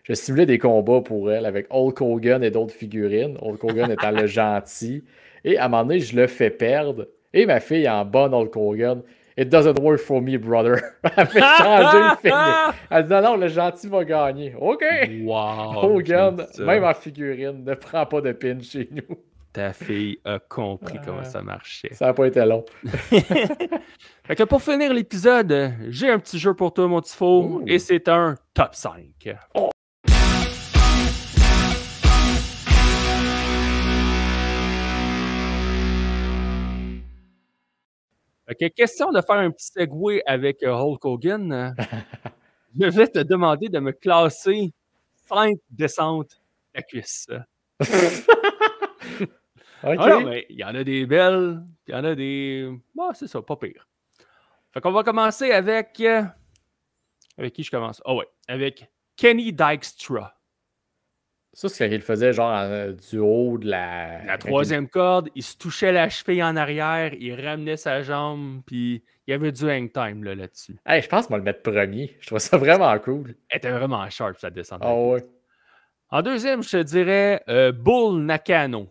je simulais des combats pour elle avec Hulk Hogan et d'autres figurines. Hulk Hogan étant le gentil. Et à un moment donné, je le fais perdre. Et ma fille en bonne Hulk Hogan. It doesn't work for me, brother. Elle fait changer le finish. Elle dit non, le gentil va gagner. OK. Wow. Hogan, même en figurine, ne prend pas de pin chez nous. Ta fille a compris comment ça marchait. Ça n'a pas été long. Fait que pour finir l'épisode, j'ai un petit jeu pour toi, mon petit faux, et c'est un top 5. Oh. Ok, question de faire un petit segue avec Hulk Hogan. Je vais te demander de me classer 5 descentes de la cuisse. Okay. Ah non, mais il y en a des belles, il y en a des... Bon, c'est ça, pas pire. Fait qu'on va commencer avec... Avec qui je commence? Ah ouais, avec Kenny Dykstra. Ça, c'est quand il faisait genre du haut de la... La troisième corde, il se touchait la cheville en arrière, il ramenait sa jambe, puis il y avait du hang time là-dessus. Hey, je pense qu'on va le mettre premier. Je trouve ça vraiment cool. Elle était vraiment sharp, sa descente. Ah ouais. En deuxième, je te dirais Bull Nakano.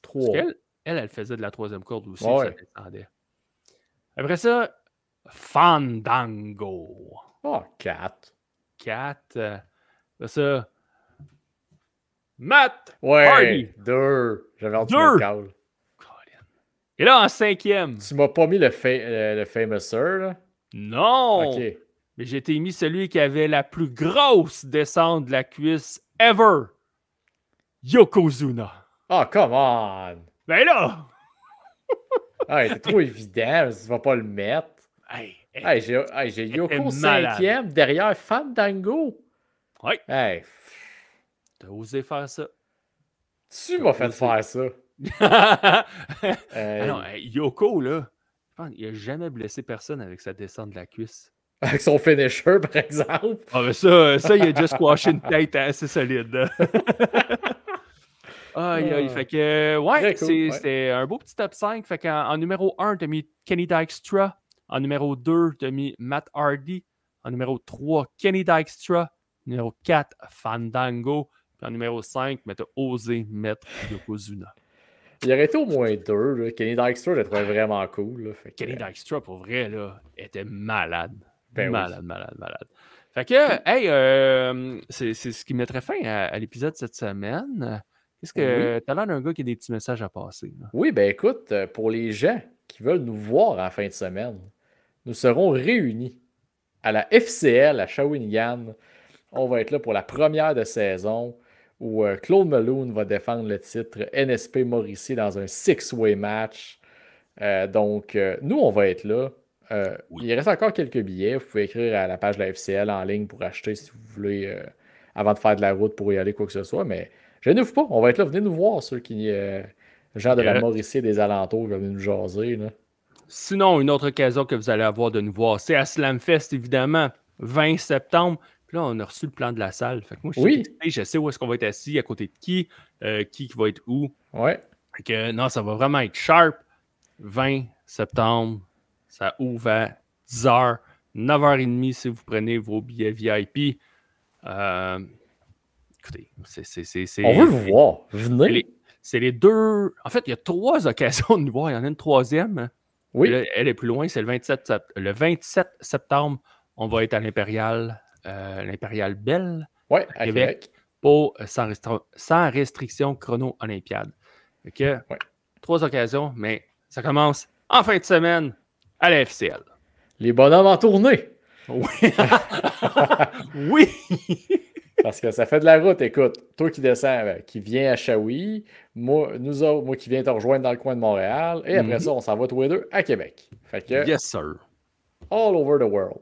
3. Elle faisait de la troisième corde aussi, ouais. ça descendait. Après ça, Fandango. Oh, 4. 4. Après ça, Matt Hardy. 2. J'avais hâte de me call. Et là, en cinquième. Tu m'as pas mis le Famous Sir, là? Non! OK. Mais j'ai été mis celui qui avait la plus grosse descente de la cuisse ever. Yokozuna. Oh, come on! Ben là! Ah, c'est trop évident, tu vas pas le mettre. J'ai Yoko 5e derrière Fandango. Oui. Hey. T'as osé faire ça. Tu m'as fait faire ça. Non, Yoko, là, il n'a jamais blessé personne avec sa descente de la cuisse. Avec son finisher, par exemple. Ah, mais ça, il a juste squashé une tête assez solide. Fait que, ouais, cool, c'était un beau petit top 5. Fait qu'en numéro 1, tu as mis Kenny Dykstra. En numéro 2, tu as mis Matt Hardy. En numéro 3, Kenny Dykstra. Numéro 4, Fandango. Puis en numéro 5, tu as osé mettre Yokozuna. Il aurait été au moins 2. Là. Kenny Dykstra, je le trouvais vraiment cool. Là. Kenny Dykstra, pour vrai, là, était malade. Ben malade. Fait que, hey, c'est ce qui mettrait fin à l'épisode cette semaine. Est-ce que tu as l'air d'un gars qui a des petits messages à passer? Là? Oui, ben écoute, pour les gens qui veulent nous voir en fin de semaine, nous serons réunis à la FCL à Shawinigan. On va être là pour la première de saison où Claude Malone va défendre le titre NSP Mauricie dans un 6-way match. Donc, nous, on va être là. Il reste encore quelques billets. Vous pouvez écrire à la page de la FCL en ligne pour acheter si vous voulez, avant de faire de la route pour y aller, quoi que ce soit. Mais gênez-vous pas, on va être là. Venez nous voir, ceux qui, gens de la Mauricie et des alentours, venez nous jaser. Là. Sinon, une autre occasion que vous allez avoir de nous voir, c'est à Slamfest, évidemment, 20 septembre. Puis là, on a reçu le plan de la salle. Fait que moi, je sais où est-ce qu'on va être assis, à côté de qui va être où. Ouais. Fait que non, ça va vraiment être sharp. 20 septembre, ça ouvre à 10h, 9h30 si vous prenez vos billets VIP. Écoutez, on veut vous voir. Venez. C'est les deux... En fait, il y a 3 occasions de nous voir. Il y en a une troisième. Oui. Là, elle est plus loin, c'est le 27 septembre. On va être à l'Impérial Belle Ouais, à Québec pour sans restriction chrono olympiade. Okay, ouais. 3 occasions, mais ça commence en fin de semaine à la FCL. Les bonhommes en tournée. Oui. Oui. Parce que ça fait de la route, écoute. Toi qui descends, qui viens à Shawi, moi qui viens te rejoindre dans le coin de Montréal, et après ça, on s'en va tous les deux à Québec. Fait que, yes, sir. all over the world.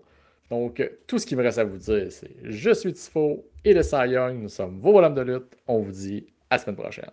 Donc, tout ce qu'il me reste à vous dire, c'est je suis Tifo et le Cy Young, nous sommes vos bonhommes de lutte. On vous dit à la semaine prochaine.